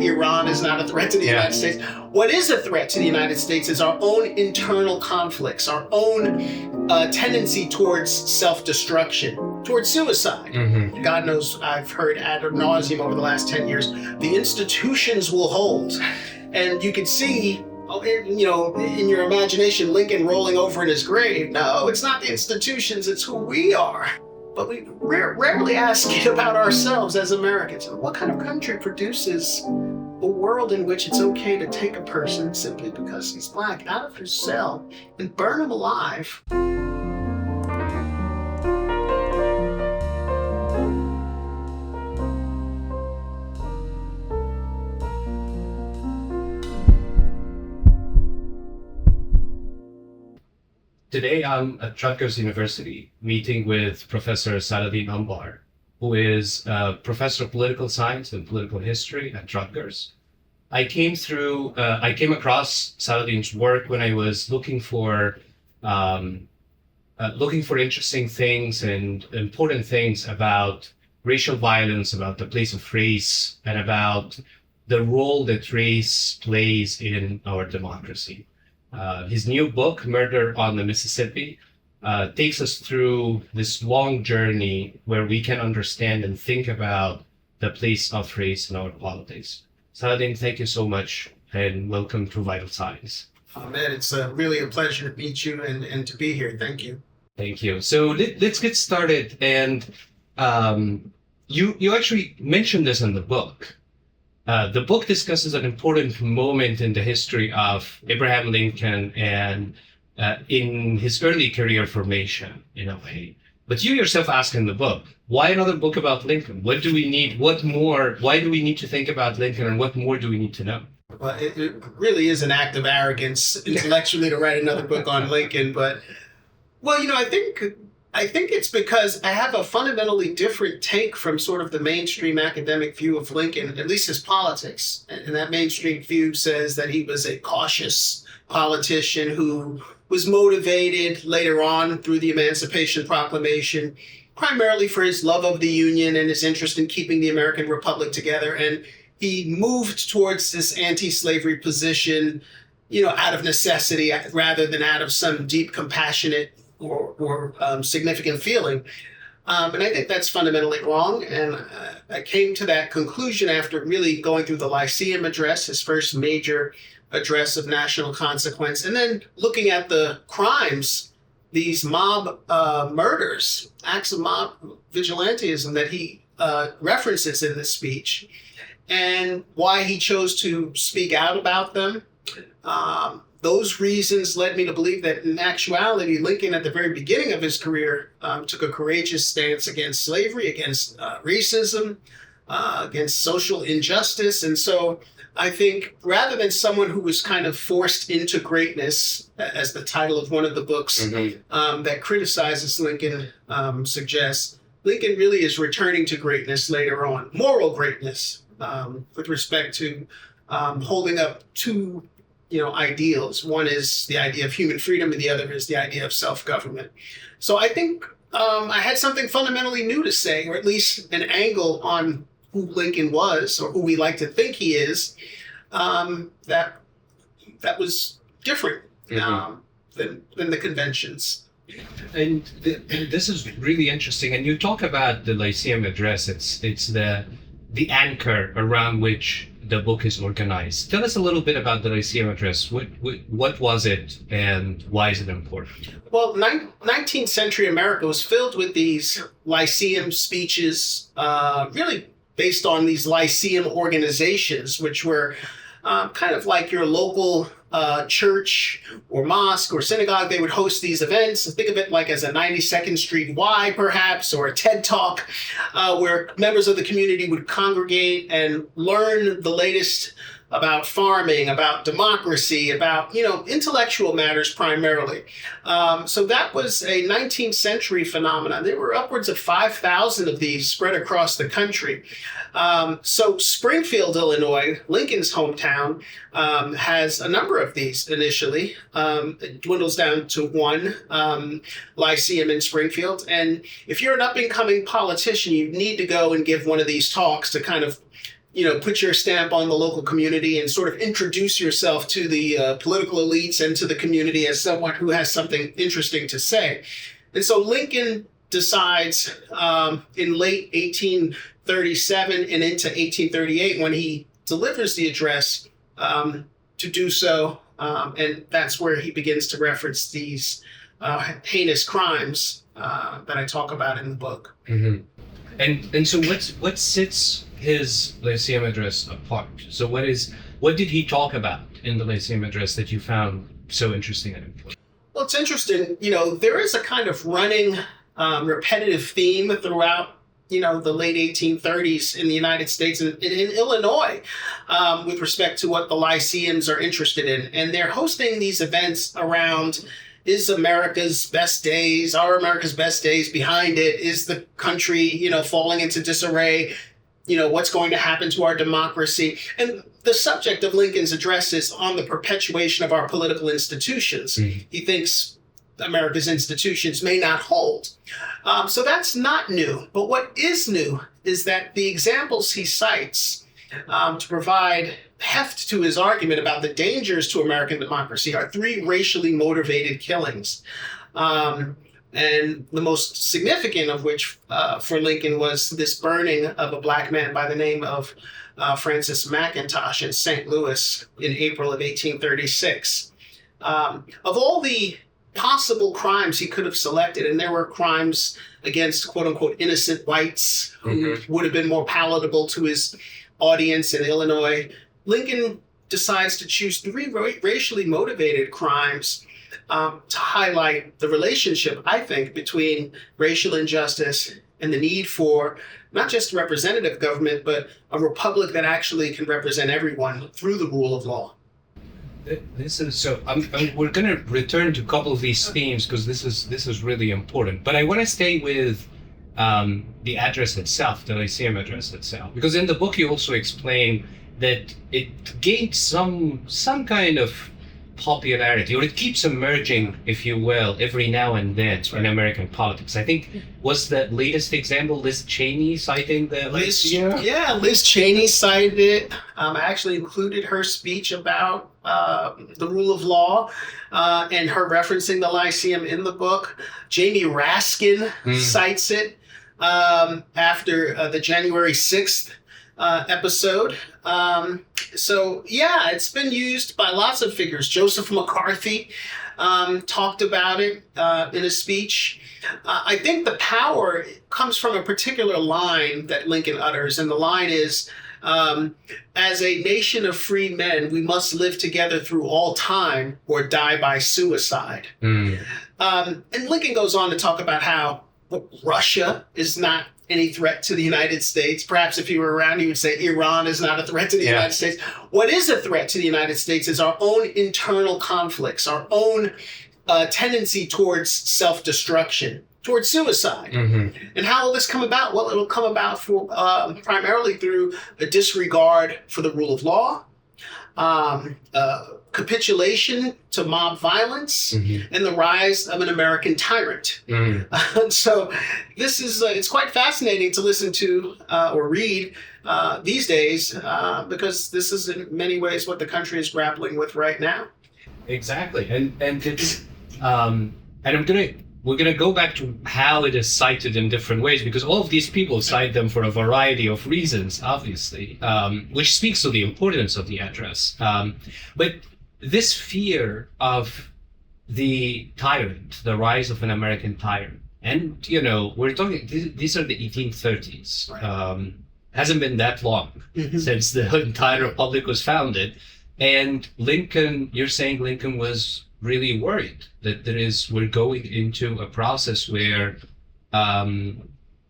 Iran is not a threat to the United States. What is a threat to the United States is our own internal conflicts, our own tendency towards self-destruction, towards suicide. Mm-hmm. God knows I've heard ad nauseum over the last 10 years, the institutions will hold. And you can see, in your imagination, Lincoln rolling over in his grave. No, it's not the institutions, it's who we are. But we rarely ask it about ourselves as Americans. What kind of country produces a world in which it's okay to take a person simply because he's black out of his cell and burn him alive? Today, I'm at Rutgers University meeting with Professor Saladin Ambar, who is a professor of political science and political history at Rutgers. I came across Saladin's work when I was looking for interesting things and important things about racial violence, about the place of race, and about the role that race plays in our democracy. His new book, Murder on the Mississippi, takes us through this long journey where we can understand and think about the place of race in our politics. Saladin, thank you so much, and welcome to Vital Signs. Ahmed, it's really a pleasure to meet you and to be here. Thank you. Thank you. So let's get started. And you actually mentioned this in the book. The book discusses an important moment in the history of Abraham Lincoln and in his early career formation, in a way. But you yourself ask in the book, why another book about Lincoln? What do we need? What more? Why do we need to think about Lincoln, and what more do we need to know? Well, it really is an act of arrogance intellectually to write another book on Lincoln. But, I think it's because I have a fundamentally different take from sort of the mainstream academic view of Lincoln, at least his politics. And that mainstream view says that he was a cautious politician who was motivated later on through the Emancipation Proclamation, primarily for his love of the Union and his interest in keeping the American Republic together. And he moved towards this anti-slavery position, out of necessity rather than out of some deep, compassionate or significant feeling. And I think that's fundamentally wrong. And I came to that conclusion after really going through the Lyceum address, his first major address of national consequence, and then looking at the crimes, these mob murders, acts of mob vigilantism that he references in this speech, and why he chose to speak out about them. Those reasons led me to believe that in actuality, Lincoln at the very beginning of his career took a courageous stance against slavery, against racism, against social injustice. And so I think rather than someone who was kind of forced into greatness, as the title of one of the books that criticizes Lincoln suggests, Lincoln really is returning to greatness later on, moral greatness, with respect to holding up two ideals. One is the idea of human freedom, and the other is the idea of self-government. So I think I had something fundamentally new to say, or at least an angle on who Lincoln was, or who we like to think he is, that was different than the conventions. And this is really interesting. And you talk about the Lyceum address. It's the anchor around which the book is organized. Tell us a little bit about the Lyceum address. What was it, and why is it important? Well, 19th century America was filled with these Lyceum speeches, really based on these Lyceum organizations, which were kind of like your local church or mosque or synagogue. They would host these events. Think of it like as a 92nd Street Y, perhaps, or a TED Talk, where members of the community would congregate and learn the latest about farming, about democracy, about, intellectual matters primarily. So that was a 19th century phenomenon. There were upwards of 5,000 of these spread across the country. So Springfield, Illinois, Lincoln's hometown, has a number of these initially. It dwindles down to one Lyceum in Springfield. And if you're an up-and-coming politician, you need to go and give one of these talks to kind of put your stamp on the local community and sort of introduce yourself to the political elites and to the community as someone who has something interesting to say. And so Lincoln decides in late 1837 and into 1838, when he delivers the address, to do so. And that's where he begins to reference these heinous crimes that I talk about in the book. Mm-hmm. And so what sets his Lyceum address apart? So what did he talk about in the Lyceum address that you found so interesting and important? Well, it's interesting. There is a kind of running repetitive theme throughout the late 1830s in the United States and in Illinois with respect to what the Lyceums are interested in. And they're hosting these events around, is America's best days, are America's best days behind it? Is the country, falling into disarray? What's going to happen to our democracy? And the subject of Lincoln's address is on the perpetuation of our political institutions. Mm-hmm. He thinks America's institutions may not hold. So that's not new. But what is new is that the examples he cites to provide heft to his argument about the dangers to American democracy are 3 racially motivated killings. And the most significant of which for Lincoln was this burning of a black man by the name of Francis McIntosh in St. Louis in April of 1836. Of all the possible crimes he could have selected, and there were crimes against quote-unquote innocent whites who would have been more palatable to his audience in Illinois, Lincoln decides to choose 3 racially motivated crimes to highlight the relationship, I think, between racial injustice and the need for not just representative government, but a republic that actually can represent everyone through the rule of law. This is so. We're going to return to a couple of these themes because this is really important. But I want to stay with the address itself, the Lyceum address itself, because in the book you also explain that it gained some kind of popularity, or it keeps emerging, if you will, every now and then in American politics. I think was the latest example Liz Cheney citing the Lyceum? Yeah, Liz Cheney cited it. I actually included her speech about the rule of law and her referencing the Lyceum in the book. Jamie Raskin cites it after the January 6th episode. So yeah, it's been used by lots of figures. Joseph McCarthy talked about it in a speech. I think the power comes from a particular line that Lincoln utters, and the line is, as a nation of free men, we must live together through all time or die by suicide. And Lincoln goes on to talk about how Russia is not any threat to the United States. Perhaps if you were around, you would say Iran is not a threat to the United States. What is a threat to the United States is our own internal conflicts, our own tendency towards self-destruction, towards suicide. And how will this come about? Well, it'll come about primarily through a disregard for the rule of law, capitulation to mob violence, and the rise of an American tyrant. So this is, it's quite fascinating to listen to or read these days because this is in many ways what the country is grappling with right now. Exactly. And it's, we're gonna go back to how it is cited in different ways, because all of these people cite them for a variety of reasons, obviously, which speaks to the importance of the address. But this fear of the tyrant, the rise of an American tyrant, and we're talking, these are the 1830s. Hasn't been that long since the entire republic was founded. And Lincoln, you're saying Lincoln was really worried that we're going into a process where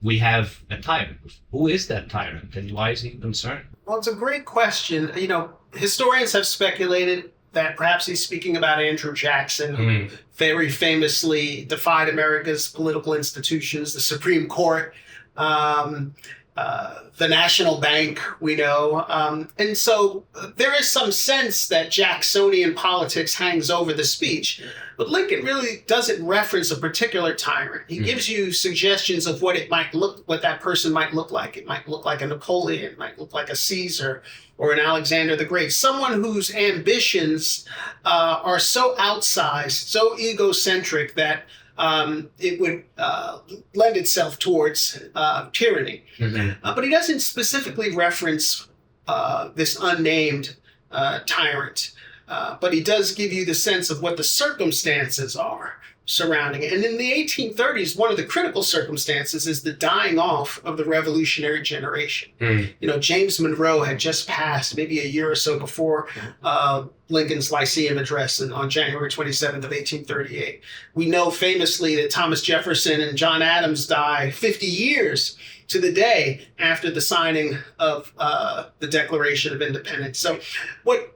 we have a tyrant. Who is that tyrant, and why is he concerned? Well, it's a great question. Historians have speculated that perhaps he's speaking about Andrew Jackson, who very famously defied America's political institutions, the Supreme Court, the National Bank, we know. And so there is some sense that Jacksonian politics hangs over the speech. But Lincoln really doesn't reference a particular tyrant. He gives you suggestions of what that person might look like. It might look like a Napoleon, it might look like a Caesar or an Alexander the Great. Someone whose ambitions are so outsized, so egocentric that it would lend itself towards tyranny. But he doesn't specifically reference this unnamed tyrant, but he does give you the sense of what the circumstances are surrounding it. And in the 1830s, one of the critical circumstances is the dying off of the revolutionary generation. James Monroe had just passed maybe a year or so before Lincoln's Lyceum address on January 27th of 1838. We know famously that Thomas Jefferson and John Adams died 50 years to the day after the signing of the Declaration of Independence. So what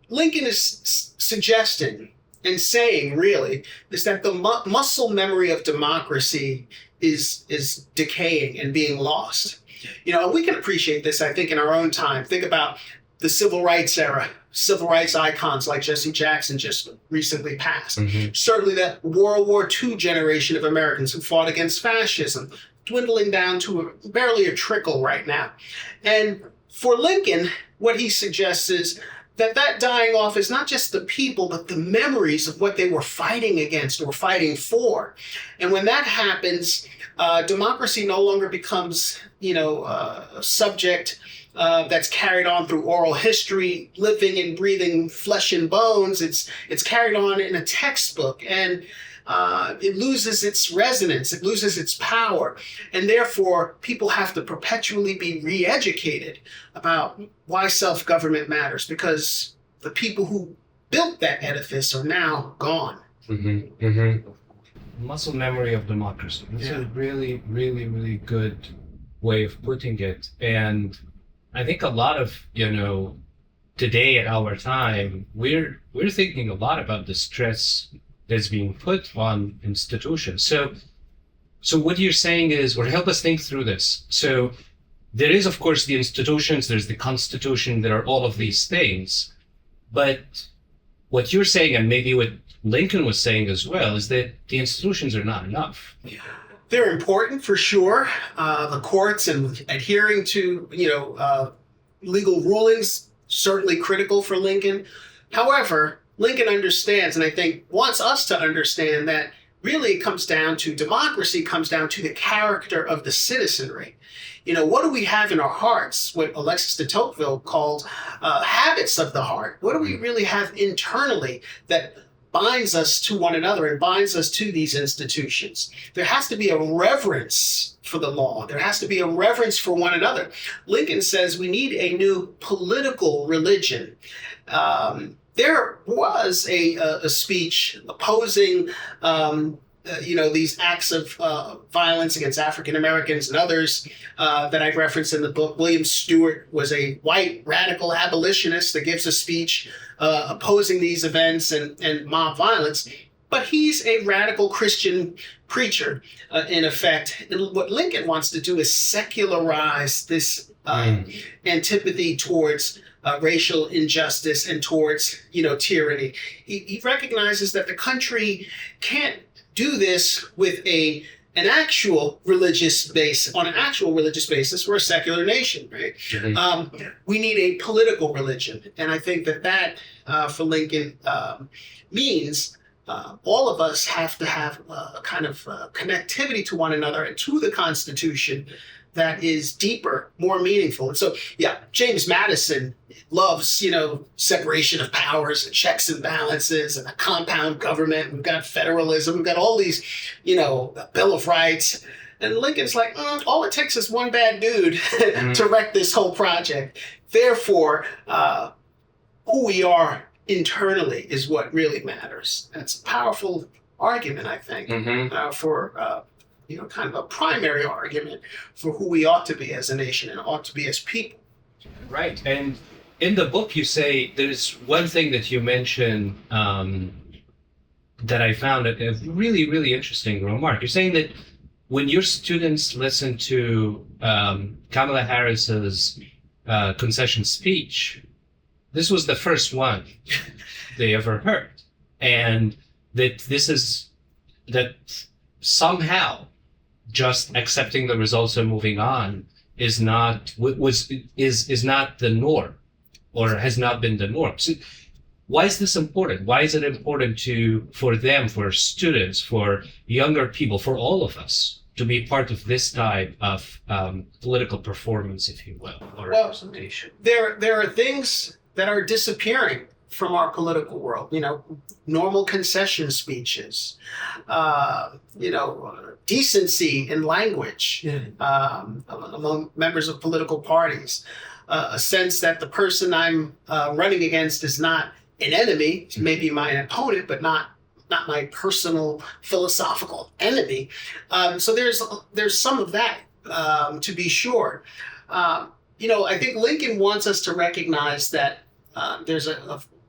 Lincoln is suggesting and saying, really, is that the muscle memory of democracy is decaying and being lost. And we can appreciate this, I think, in our own time. Think about the civil rights era, civil rights icons like Jesse Jackson just recently passed. Certainly that World War II generation of Americans who fought against fascism, dwindling down to barely a trickle right now. And for Lincoln, what he suggests is that dying off is not just the people, but the memories of what they were fighting against or fighting for. And when that happens, democracy no longer becomes, a subject that's carried on through oral history, living and breathing flesh and bones. It's carried on in a textbook, and it loses its resonance, it loses its power, and therefore people have to perpetually be re-educated about why self-government matters, because the people who built that edifice are now gone. Muscle memory of democracy. That's a really, really, really good way of putting it. And I think a lot of, today at our time, we're thinking a lot about the stress that's being put on institutions. So what you're saying is, or help us think through this. So there is, of course, the institutions, there's the Constitution, there are all of these things. But what you're saying, and maybe what Lincoln was saying as well, is that the institutions are not enough. They're important for sure. The courts and adhering to, legal rulings, certainly critical for Lincoln. However, Lincoln understands, and I think wants us to understand, that really it comes down to democracy, comes down to the character of the citizenry. What do we have in our hearts? What Alexis de Tocqueville called habits of the heart. What do we really have internally that binds us to one another and binds us to these institutions? There has to be a reverence for the law. There has to be a reverence for one another. Lincoln says we need a new political religion. There was a speech opposing, these acts of violence against African Americans and others that I've referenced in the book. William Stewart was a white radical abolitionist that gives a speech opposing these events and mob violence. But he's a radical Christian preacher, in effect. And what Lincoln wants to do is secularize this antipathy towards racial injustice and towards, tyranny. He recognizes that the country can't do this with an actual religious base. On an actual religious basis, we're a secular nation, right? We need a political religion, and I think that for Lincoln means all of us have to have a kind of connectivity to one another and to the Constitution that is deeper, more meaningful. And so, James Madison loves, separation of powers and checks and balances and a compound government. We've got federalism. We've got all these, Bill of Rights. And Lincoln's like, all it takes is one bad dude to wreck this whole project. Therefore, who we are internally is what really matters. That's a powerful argument, I think, for kind of a primary argument for who we ought to be as a nation and ought to be as people. Right. And in the book, you say there's one thing that you mention that I found a really, really interesting remark. You're saying that when your students listen to Kamala Harris's concession speech, this was the first one they ever heard. And that somehow just accepting the results and moving on is not the norm, or has not been the norm. So why is this important? Why is it important for them, for students, for younger people, for all of us to be part of this type of political performance, if you will, or representation? There are things that are disappearing from our political world. Normal concession speeches, decency in language among members of political parties, a sense that the person I'm running against is not an enemy, maybe my opponent, but not my personal philosophical enemy. So there's some of that, to be sure. I think Lincoln wants us to recognize that there's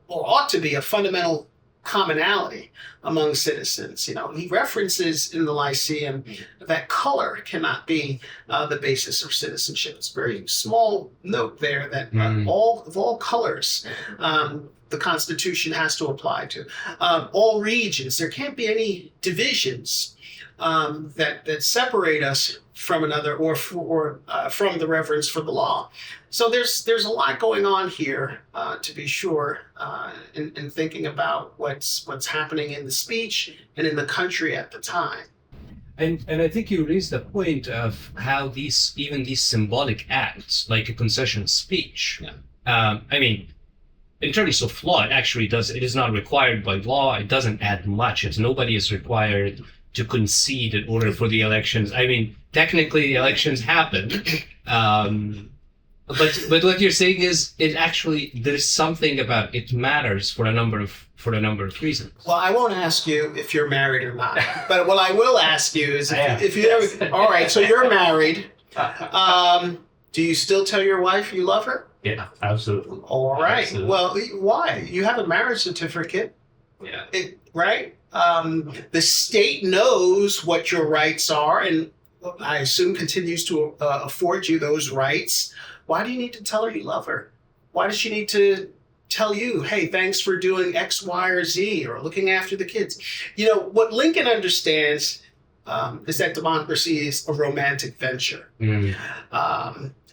or ought to be a fundamental commonality among citizens. He references in the Lyceum that color cannot be the basis of citizenship. It's a very small note there that all colors the Constitution has to apply to. All regions, there can't be any divisions that separate us from another or from the reverence for the law. So there's a lot going on here, to be sure, in thinking about what's happening in the speech and in the country at the time. And I think you raised the point of how even these symbolic acts, like a concession speech, in terms of law, it is not required by law. It doesn't add much. Nobody is required to concede in order for the elections. Technically the elections happen. But what you're saying is there's something about it matters for a number of reasons. Well, I won't ask you if you're married or not, but what I will ask you is if you ever. All right, so you're married. Do you still tell your wife you love her? Yeah, absolutely. All right. Absolutely. Well, why? You have a marriage certificate. Yeah. Right? The state knows what your rights are, and I assume continues to afford you those rights. Why do you need to tell her you love her? Why does she need to tell you, hey, thanks for doing X, Y, or Z, or looking after the kids? What Lincoln understands is that democracy is a romantic venture.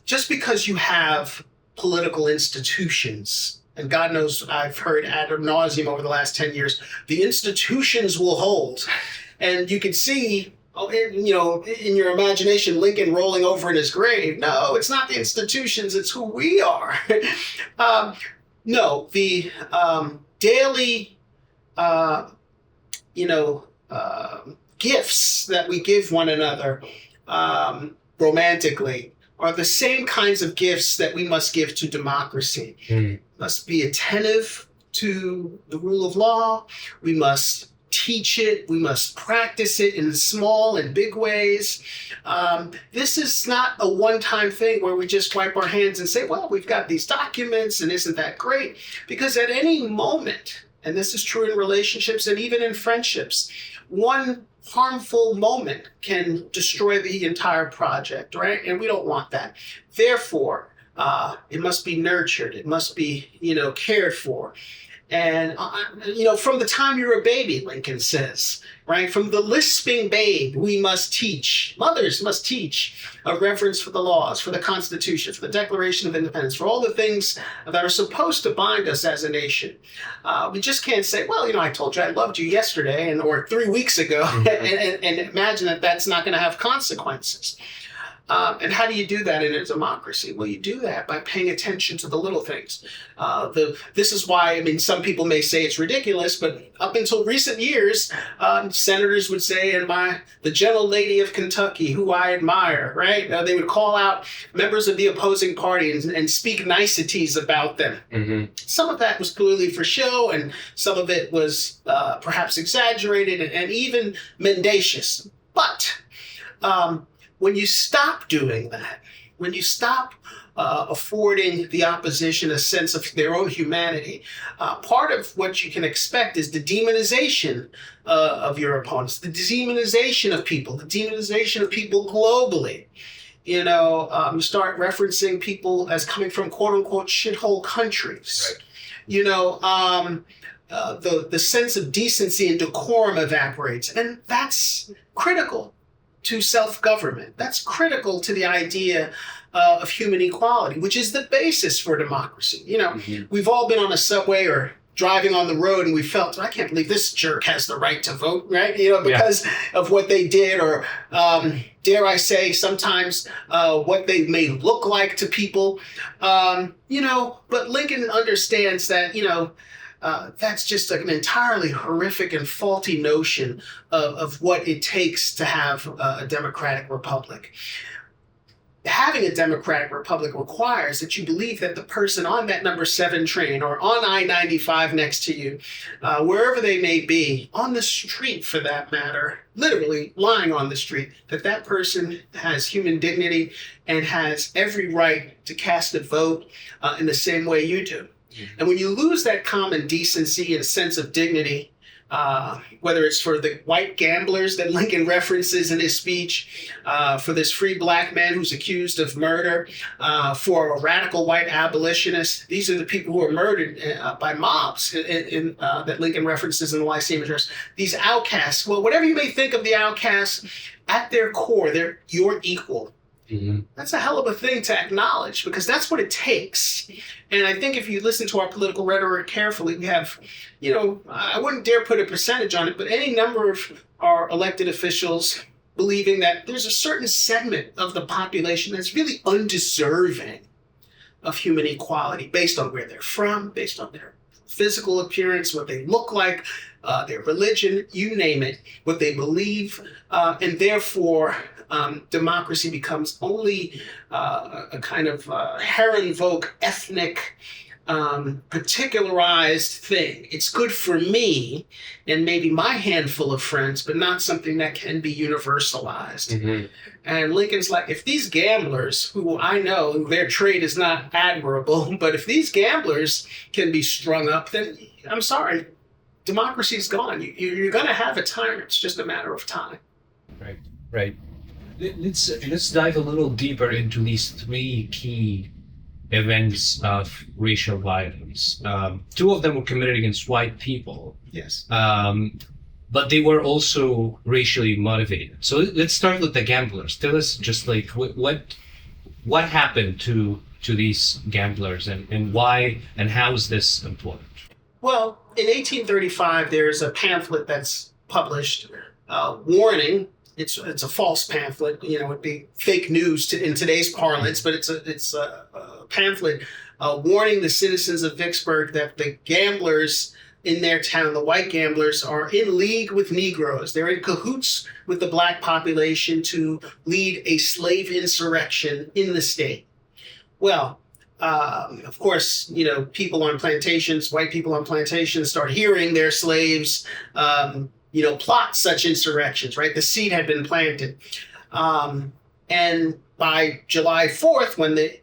Just because you have political institutions, and God knows I've heard ad nauseum over the last 10 years, the institutions will hold. And you can see, in your imagination, Lincoln rolling over in his grave. No, it's not the institutions, it's who we are. No, the daily, gifts that we give one another romantically are the same kinds of gifts that we must give to democracy. Must be attentive to the rule of law. We must teach it. We must practice it in small and big ways. This is not a one-time thing where we just wipe our hands and say, well, we've got these documents and isn't that great? Because at any moment, and this is true in relationships and even in friendships, one harmful moment can destroy the entire project, right? And we don't want that. Therefore, it must be nurtured. It must be, cared for. And, from the time you're a baby, Lincoln says, right? From the lisping babe, we must teach. Mothers must teach a reverence for the laws, for the Constitution, for the Declaration of Independence, for all the things that are supposed to bind us as a nation. We just can't say, well, I told you I loved you yesterday or 3 weeks ago, and imagine that that's not going to have consequences. And how do you do that in a democracy? Well, you do that by paying attention to the little things. This is why, some people may say it's ridiculous, but up until recent years, senators would say, and the gentle lady of Kentucky, who I admire, right? They would call out members of the opposing party and speak niceties about them. Mm-hmm. Some of that was clearly for show, and some of it was perhaps exaggerated and even mendacious. But when you stop doing that, when you stop affording the opposition a sense of their own humanity. Part of what you can expect is the demonization of your opponents, the demonization of people, the demonization of people globally. You start referencing people as coming from quote unquote shithole countries. Right. The sense of decency and decorum evaporates, and that's critical to self-government. That's critical to the idea of human equality, which is the basis for democracy. We've all been on a subway or driving on the road and we felt, I can't believe this jerk has the right to vote, right? Because of what they did, or dare I say, sometimes what they may look like to people. But Lincoln understands that, that's just an entirely horrific and faulty notion of what it takes to have a democratic republic. Having a democratic republic requires that you believe that the person on that number 7 train or on I-95 next to you, wherever they may be, on the street for that matter, literally lying on the street, that person has human dignity and has every right to cast a vote in the same way you do. And when you lose that common decency and sense of dignity, whether it's for the white gamblers that Lincoln references in his speech, for this free black man who's accused of murder, for a radical white abolitionist, these are the people who are murdered by mobs that Lincoln references in the Lyceum address. These outcasts, well, whatever you may think of the outcasts, at their core, they're your equal. Mm-hmm. That's a hell of a thing to acknowledge, because that's what it takes. And I think if you listen to our political rhetoric carefully, we have, I wouldn't dare put a percentage on it, but any number of our elected officials believing that there's a certain segment of the population that's really undeserving of human equality based on where they're from, based on their physical appearance, what they look like, their religion, you name it, what they believe, and therefore democracy becomes only a kind of Herrenvolk ethnic, particularized thing. It's good for me and maybe my handful of friends, but not something that can be universalized. Mm-hmm. And Lincoln's like, if these gamblers, who I know their trade is not admirable, but if these gamblers can be strung up, then I'm sorry, democracy's gone. You're going to have a tyrant. It's just a matter of time. Right. Let's dive a little deeper into these 3 key events of racial violence. 2 of them were committed against white people. Yes. But they were also racially motivated. So let's start with the gamblers. Tell us just like what happened to these gamblers and why and how is this important? Well, in 1835, there's a pamphlet that's published warning. It's a false pamphlet. It'd be fake news in today's parlance, but it's a pamphlet warning the citizens of Vicksburg that the gamblers in their town, the white gamblers, are in league with Negroes. They're in cahoots with the black population to lead a slave insurrection in the state. Well, of course, people on plantations, white people on plantations, start hearing their slaves plot such insurrections, right? The seed had been planted. And by July 4th, when the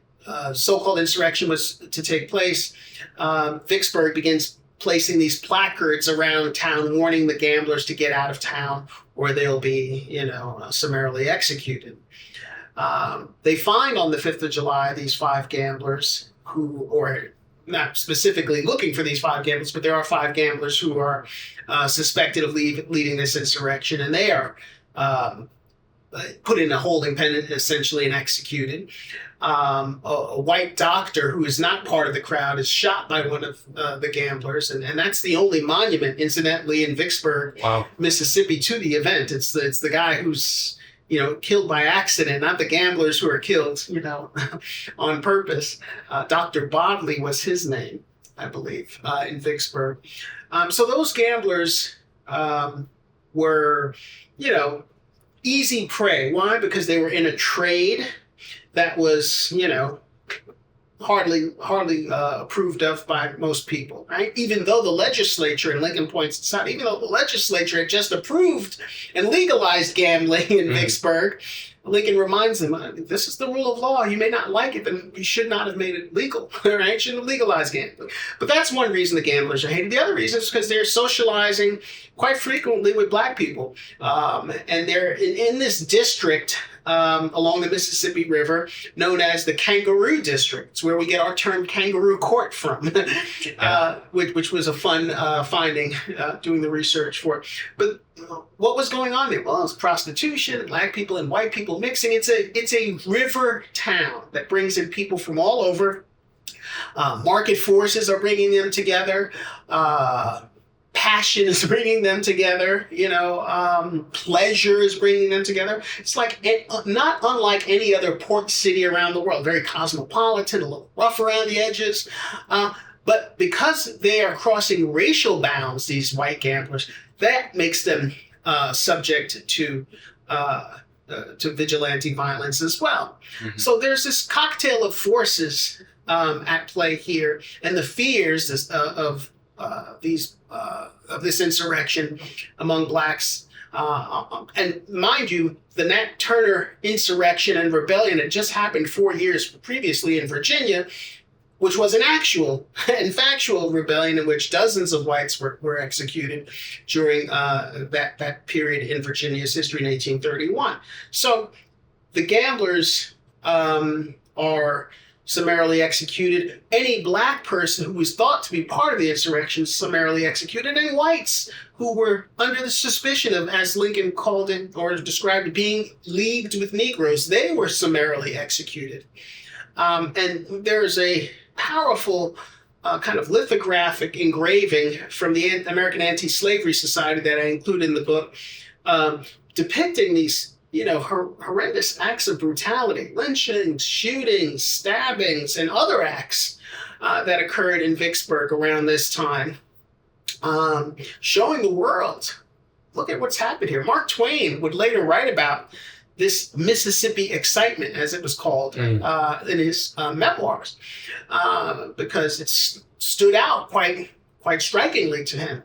so-called insurrection was to take place, Vicksburg begins placing these placards around town warning the gamblers to get out of town or they'll be, summarily executed. They find on the 5th of July these 5 gamblers who, or not specifically looking for these 5 gamblers, but there are 5 gamblers who are suspected of leading this insurrection, and they are put in a holding pen essentially and executed. A white doctor who is not part of the crowd is shot by one of the gamblers, and that's the only monument, incidentally, in Vicksburg, wow, Mississippi, to the event. It's the guy who's killed by accident, not the gamblers who are killed, on purpose. Dr. Bodley was his name, I believe, in Vicksburg. So those gamblers were, easy prey. Why? Because they were in a trade that was, hardly approved of by most people, right? Even though the legislature, and Lincoln points this out, even though the legislature had just approved and legalized gambling in Vicksburg, Lincoln reminds them, this is the rule of law. You may not like it, but you should not have made it legal, right? Shouldn't have legalized gambling. But that's one reason the gamblers are hated. The other reason is because they're socializing quite frequently with black people. And they're in this district along the Mississippi River known as the Kangaroo District. It's where we get our term kangaroo court from, which was a fun finding doing the research for it. But what was going on there? Well, it was prostitution, black people and white people mixing. It's a river town that brings in people from all over. Market forces are bringing them together. Passion is bringing them together. Pleasure is bringing them together. It's like not unlike any other port city around the world. Very cosmopolitan, a little rough around the edges. But because they are crossing racial bounds, these white gamblers, that makes them subject to vigilante violence as well. Mm-hmm. So there's this cocktail of forces at play here, and the fears of this insurrection among blacks. And mind you, the Nat Turner insurrection and rebellion had just happened 4 years previously in Virginia, which was an actual and factual rebellion in which dozens of whites were executed during that period in Virginia's history in 1831. So the gamblers are summarily executed. Any black person who was thought to be part of the insurrection summarily executed, and whites who were under the suspicion of, as Lincoln called it or described it, being leagued with Negroes, they were summarily executed. And there's a powerful kind of lithographic engraving from the American Anti-Slavery Society that I include in the book, depicting these horrendous acts of brutality, lynchings, shootings, stabbings, and other acts that occurred in Vicksburg around this time, showing the world, look at what's happened here. Mark Twain would later write about this Mississippi excitement, as it was called, in his memoirs, because it stood out quite strikingly to him.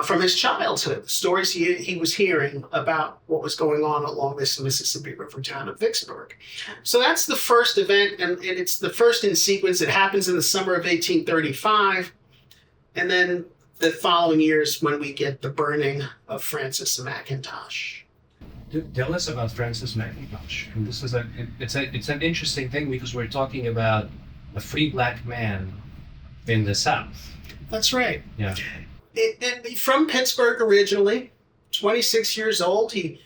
From his childhood, the stories he was hearing about what was going on along this Mississippi River town of Vicksburg. So that's the first event, and it's the first in sequence. It happens in the summer of 1835, and then the following years when we get the burning of Francis McIntosh. Tell us about Francis McIntosh. And this is it's an interesting thing because we're talking about a free black man in the South. That's right. Yeah. From Pittsburgh originally, 26 years old, he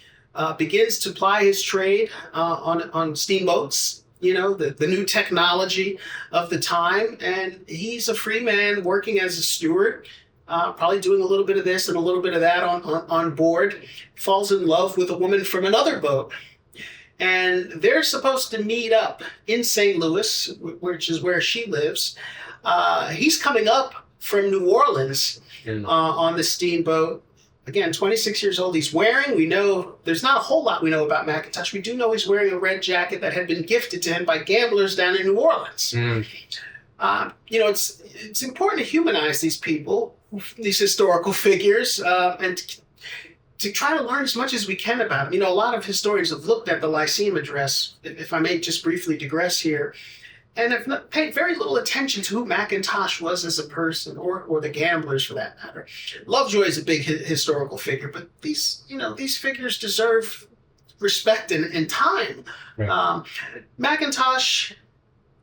begins to ply his trade on steamboats, the new technology of the time. And he's a free man working as a steward, probably doing a little bit of this and a little bit of that on board. Falls in love with a woman from another boat. And they're supposed to meet up in St. Louis, which is where she lives. He's coming up from New Orleans on the steamboat. Again, 26 years old. We know, there's not a whole lot we know about McIntosh. We do know he's wearing a red jacket that had been gifted to him by gamblers down in New Orleans. It's important to humanize these people, these historical figures, and to try to learn as much as we can about them. A lot of historians have looked at the Lyceum address, if I may just briefly digress here, and have paid very little attention to who McIntosh was as a person, or the gamblers for that matter. Lovejoy is a big historical figure, but these figures deserve respect and time. Right. McIntosh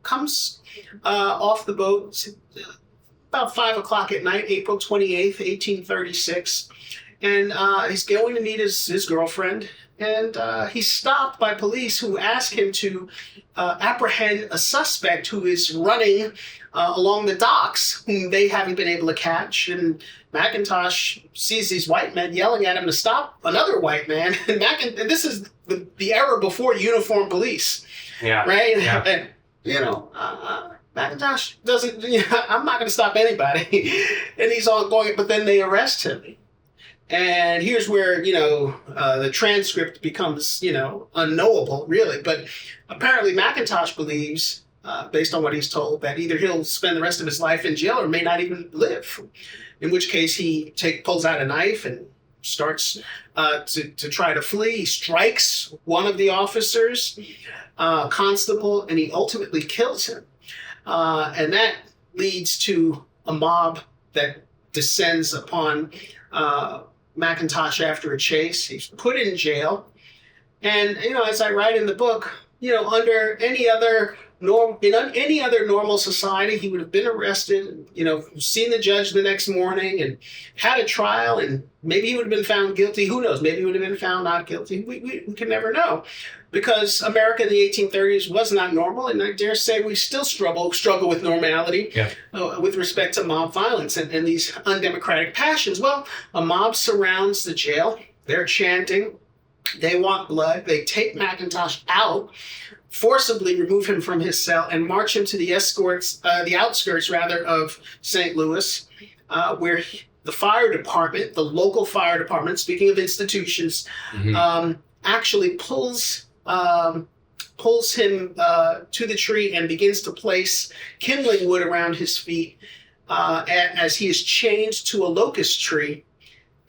comes off the boat about 5 o'clock at night, April 28th, 1836, and he's going to meet his girlfriend. And he's stopped by police who ask him to apprehend a suspect who is running along the docks, whom they haven't been able to catch. And McIntosh sees these white men yelling at him to stop another white man. And this is the era before uniformed police. Yeah. Right? Yeah. And, McIntosh doesn't, I'm not going to stop anybody. And he's all going, but then they arrest him. And here's where, the transcript becomes, unknowable, really. But apparently McIntosh believes based on what he's told, that either he'll spend the rest of his life in jail or may not even live. In which case he pulls out a knife and starts to try to flee. He strikes one of the officers, constable, and he ultimately kills him. And that leads to a mob that descends upon McIntosh after a chase. He's put in jail. And, as I write in the book, under any other normal society, he would have been arrested, seen the judge the next morning and had a trial, and maybe he would have been found guilty. Who knows? Maybe he would have been found not guilty. We can never know, because America in the 1830s was not normal, and I dare say we still struggle with normality with respect to mob violence and these undemocratic passions. Well, a mob surrounds the jail. They're chanting. They want blood. They take McIntosh out, forcibly remove him from his cell, and march him to the outskirts of St. Louis, where the local fire department, speaking of institutions, actually pulls him to the tree and begins to place kindling wood around his feet as he is chained to a locust tree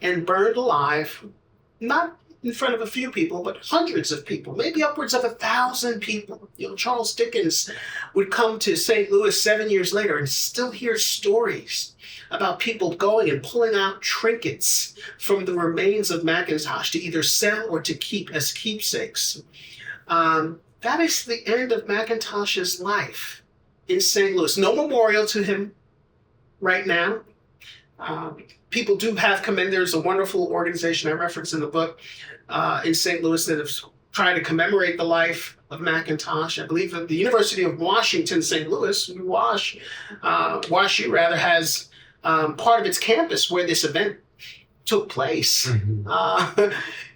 and burned alive, not in front of a few people, but hundreds of people, maybe upwards of 1,000 people. Charles Dickens would come to St. Louis 7 years later and still hear stories about people going and pulling out trinkets from the remains of McIntosh to either sell or to keep as keepsakes. That is the end of McIntosh's life in St. Louis. No memorial to him right now. People do have there's a wonderful organization I reference in the book in St. Louis that have tried to commemorate the life of McIntosh. I believe that the University of Washington, St. Louis, WashU rather, has part of its campus where this event took place.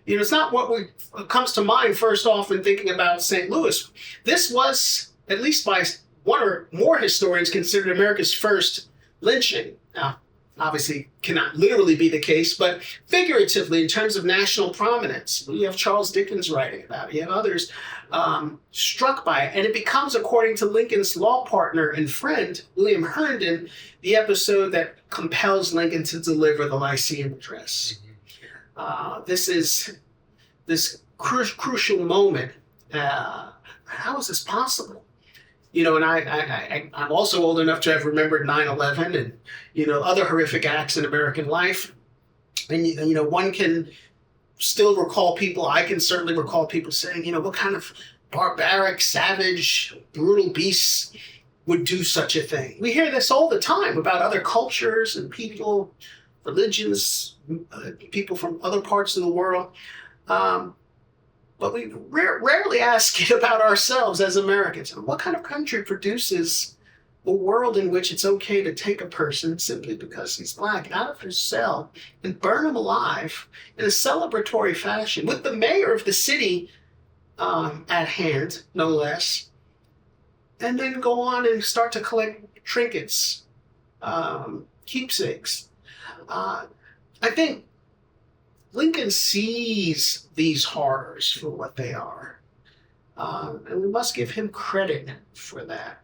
It's not what comes to mind first off when thinking about St. Louis. This was, at least by one or more historians, considered America's first lynching. Now, obviously cannot literally be the case, but figuratively, in terms of national prominence, you have Charles Dickens writing about it. You have others struck by it. And it becomes, according to Lincoln's law partner and friend, William Herndon, the episode that compels Lincoln to deliver the Lyceum address. This is this crucial moment. How is this possible? And I'm also old enough to have remembered 9/11 and, other horrific acts in American life. And, one can still recall people, I can certainly recall people saying, what kind of barbaric, savage, brutal beasts would do such a thing? We hear this all the time about other cultures and people, religions, people from other parts of the world. But we rarely ask it about ourselves as Americans. What kind of country produces a world in which it's okay to take a person simply because he's black out of his cell and burn him alive in a celebratory fashion, with the mayor of the city at hand, no less, and then go on and start to collect trinkets, keepsakes? I think Lincoln sees these horrors for what they are, and we must give him credit for that.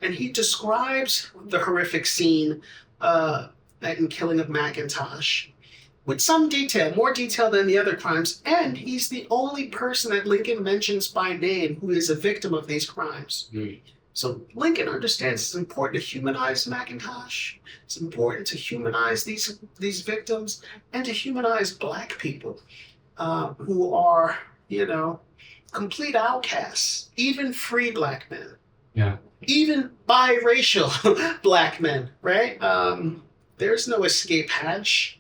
And he describes the horrific scene and killing of McIntosh with some detail, more detail than the other crimes, and he's the only person that Lincoln mentions by name who is a victim of these crimes. So Lincoln understands it's important to humanize McIntosh. It's important to humanize these victims and to humanize black people who are, complete outcasts, even free black men. Yeah. Even biracial black men, right? There's no escape hatch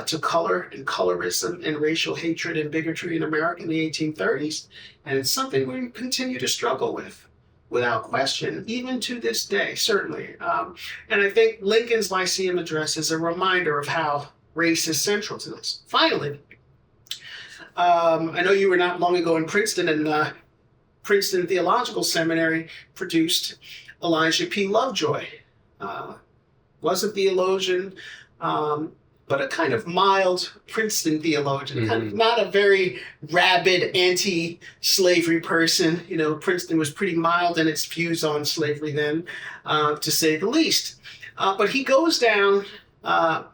to color and colorism and racial hatred and bigotry in America in the 1830s. And it's something we continue to struggle with, without question, even to this day, certainly. And I think Lincoln's Lyceum address is a reminder of how race is central to this. Finally, I know you were not long ago in Princeton, and Princeton Theological Seminary produced Elijah P. Lovejoy. Was a theologian, but a kind of mild Princeton theologian, kind of not a very rabid anti-slavery person. Princeton was pretty mild in its views on slavery then, to say the least. But he goes down, Lovejoy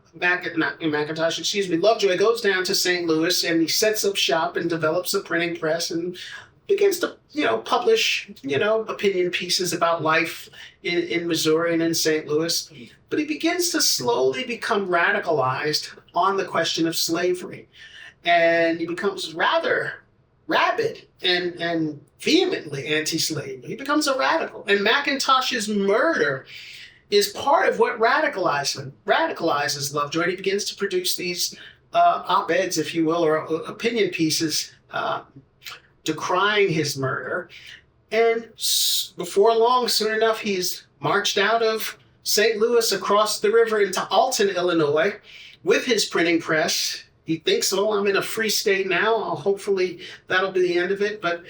goes down to St. Louis, and he sets up shop and develops a printing press and begins to, publish, opinion pieces about life in Missouri and in St. Louis. But he begins to slowly become radicalized on the question of slavery. And he becomes rather rabid and vehemently anti-slavery. He becomes a radical. And McIntosh's murder is part of what radicalizes Lovejoy. And he begins to produce these op-eds, if you will, or opinion pieces decrying his murder. And before long, soon enough, he's marched out of St. Louis across the river into Alton, Illinois, with his printing press. He thinks, I'm in a free state now. Hopefully that'll be the end of it. But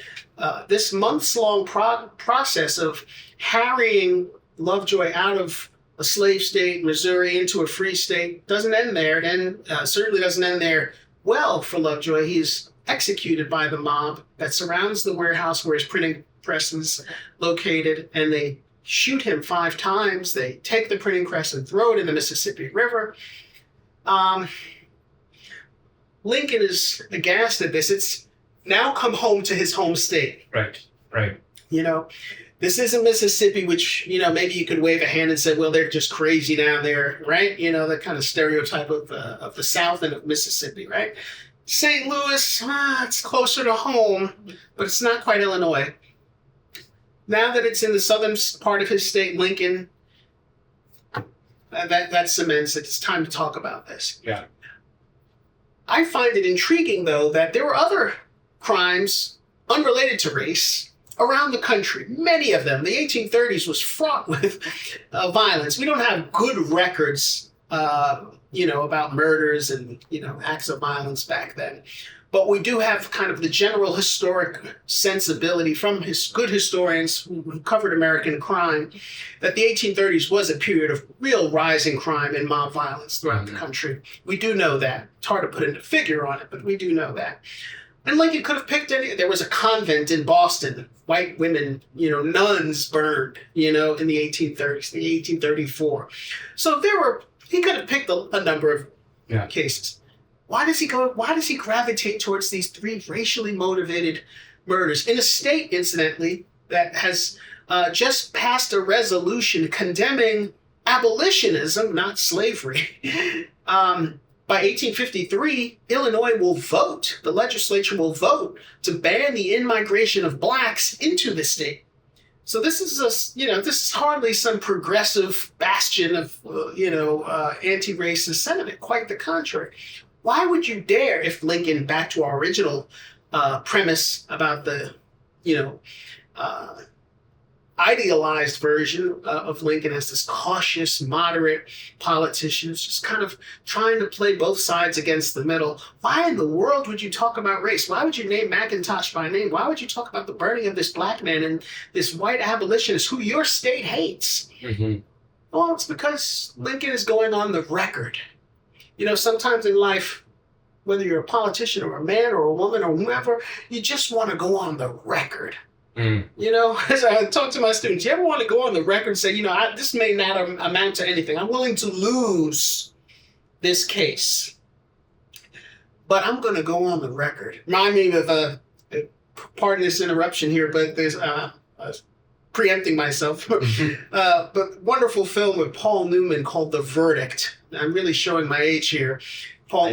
this months-long process of harrying Lovejoy out of a slave state, Missouri, into a free state doesn't end there. And certainly doesn't end there well for Lovejoy. He's executed by the mob that surrounds the warehouse where his printing press is located, and they shoot him 5 times. They take the printing press and throw it in the Mississippi River. Lincoln is aghast at this. It's now come home to his home state. Right. This isn't Mississippi, which, maybe you could wave a hand and say, well, they're just crazy down there, right? That kind of stereotype of the South and of Mississippi, right? St. Louis, it's closer to home, but it's not quite Illinois. Now that it's in the southern part of his state, Lincoln, that cements it. It's time to talk about this. Yeah. I find it intriguing, though, that there were other crimes unrelated to race around the country. Many of them. The 1830s was fraught with violence. We don't have good records, about murders and, acts of violence back then. But we do have kind of the general historic sensibility from good historians who covered American crime that the 1830s was a period of real rising crime and mob violence throughout the country. We do know that. It's hard to put a figure on it, but we do know that. And Lincoln could have picked any. There was a convent in Boston. White women, nuns burned, in the 1830s, the 1834. So he could have picked a number of cases. Why does he gravitate towards these 3 racially motivated murders in a state, incidentally, that has just passed a resolution condemning abolitionism, not slavery? By 1853, Illinois will vote, the legislature will vote to ban the in-migration of blacks into the state. So this is this is hardly some progressive bastion of, anti-racist sentiment. Quite the contrary. Why would you dare, if Lincoln, back to our original premise about the, idealized version of Lincoln as this cautious, moderate politician who's just kind of trying to play both sides against the middle. Why in the world would you talk about race? Why would you name McIntosh by name? Why would you talk about the burning of this black man and this white abolitionist who your state hates? Mm-hmm. Well, it's because Lincoln is going on the record. Sometimes in life, whether you're a politician or a man or a woman or whoever, you just want to go on the record. As I talk to my students, you ever want to go on the record and say, this may not amount to anything. I'm willing to lose this case, but I'm going to go on the record. Remind me of pardon this interruption here, but there's preempting myself. But wonderful film with Paul Newman called The Verdict. I'm really showing my age here. Paul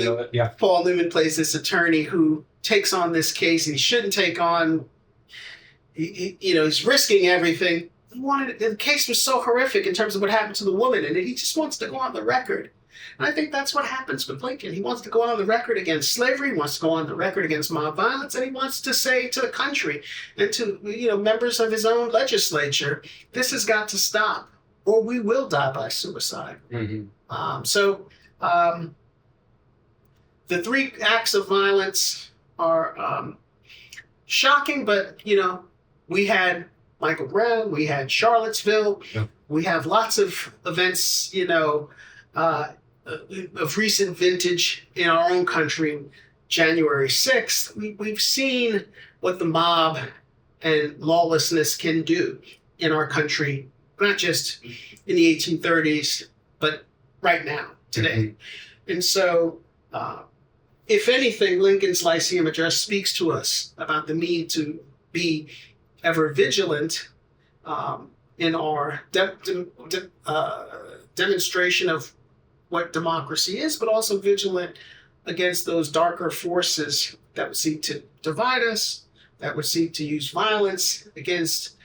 Newman plays this attorney who takes on this case and he shouldn't take on. He's risking everything. The case was so horrific in terms of what happened to the woman, and he just wants to go on the record. And I think that's what happens with Lincoln. He wants to go on the record against slavery, he wants to go on the record against mob violence, and he wants to say to the country and to members of his own legislature, this has got to stop, or we will die by suicide. Mm-hmm. The 3 acts of violence are shocking, but we had Michael Brown, we had Charlottesville, we have lots of events, of recent vintage in our own country, January 6th, we've seen what the mob and lawlessness can do in our country, not just in the 1830s, but right now, today. Mm-hmm. And so, if anything, Lincoln's Lyceum address speaks to us about the need to be ever vigilant in our demonstration of what democracy is, but also vigilant against those darker forces that would seek to divide us, that would seek to use violence against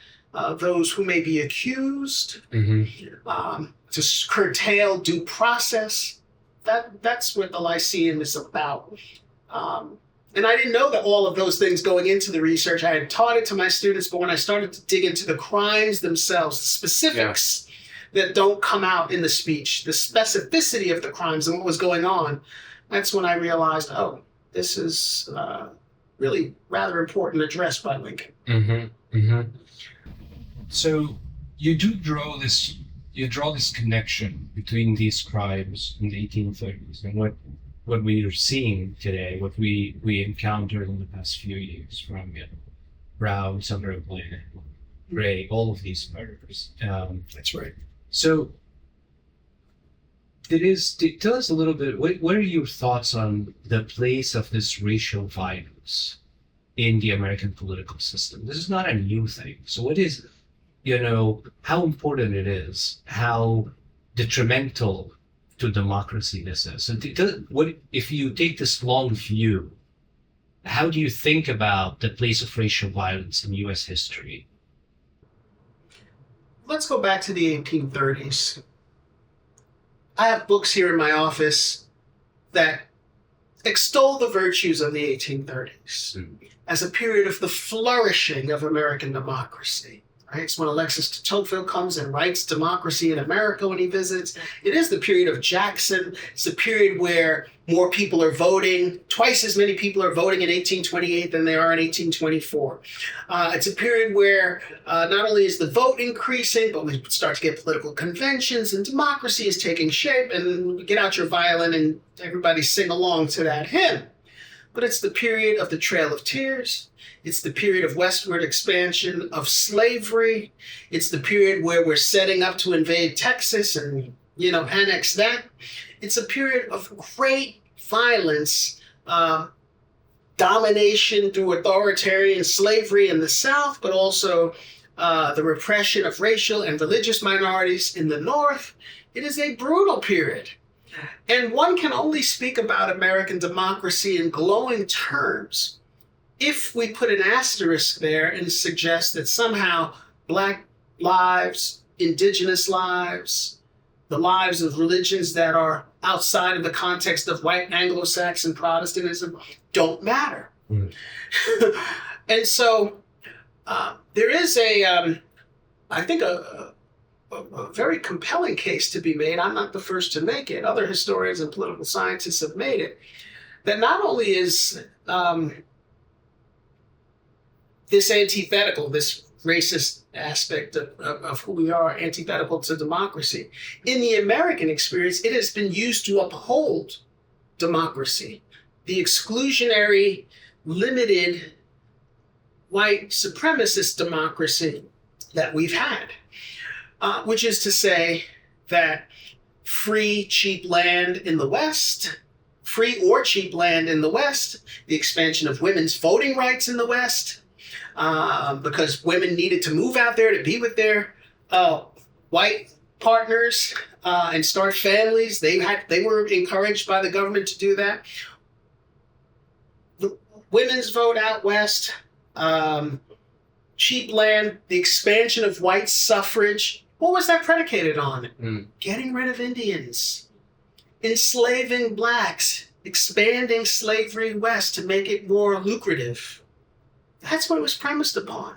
those who may be accused, to curtail due process. That's what the Lyceum is about. And I didn't know that all of those things going into the research. I had taught it to my students, but when I started to dig into the crimes themselves, the specifics that don't come out in the speech, the specificity of the crimes and what was going on, that's when I realized, oh, this is really rather important address by Lincoln. Mm-hmm. Mm-hmm. So you draw this connection between these crimes in the 1830s and what we are seeing today, what we encountered in the past few years from Brown, Sunderland, Gray, all of these murders. That's right. So tell us a little bit, what are your thoughts on the place of this racial violence in the American political system? This is not a new thing. So what is, how important it is, how detrimental to democracy this is. So what if you take this long view, how do you think about the place of racial violence in U.S. history? Let's go back to the 1830s. I have books here in my office that extol the virtues of the 1830s as a period of the flourishing of American democracy. Right? It's when Alexis de Tocqueville comes and writes Democracy in America when he visits. It is the period of Jackson. It's the period where more people are voting. Twice as many people are voting in 1828 than they are in 1824. It's a period where not only is the vote increasing, but we start to get political conventions and democracy is taking shape, and get out your violin and everybody sing along to that hymn. But it's the period of the Trail of Tears. It's the period of westward expansion of slavery. It's the period where we're setting up to invade Texas and, annex that. It's a period of great violence, domination through authoritarian slavery in the South, but also the repression of racial and religious minorities in the North. It is a brutal period. And one can only speak about American democracy in glowing terms if we put an asterisk there and suggest that somehow Black lives, Indigenous lives, the lives of religions that are outside of the context of white Anglo-Saxon Protestantism don't matter. Mm. And so there is I think a very compelling case to be made. I'm not the first to make it. Other historians and political scientists have made it. That not only is this antithetical, this racist aspect of who we are, antithetical to democracy. In the American experience, it has been used to uphold democracy. The exclusionary, limited, white supremacist democracy that we've had. Which is to say that free, cheap land in the West, free or cheap land in the West, the expansion of women's voting rights in the West, because women needed to move out there to be with their white partners and start families. They were encouraged by the government to do that. The women's vote out West, cheap land, the expansion of white suffrage. What was that predicated on? Getting rid of Indians, enslaving Blacks, expanding slavery west to make it more lucrative. That's what it was premised upon.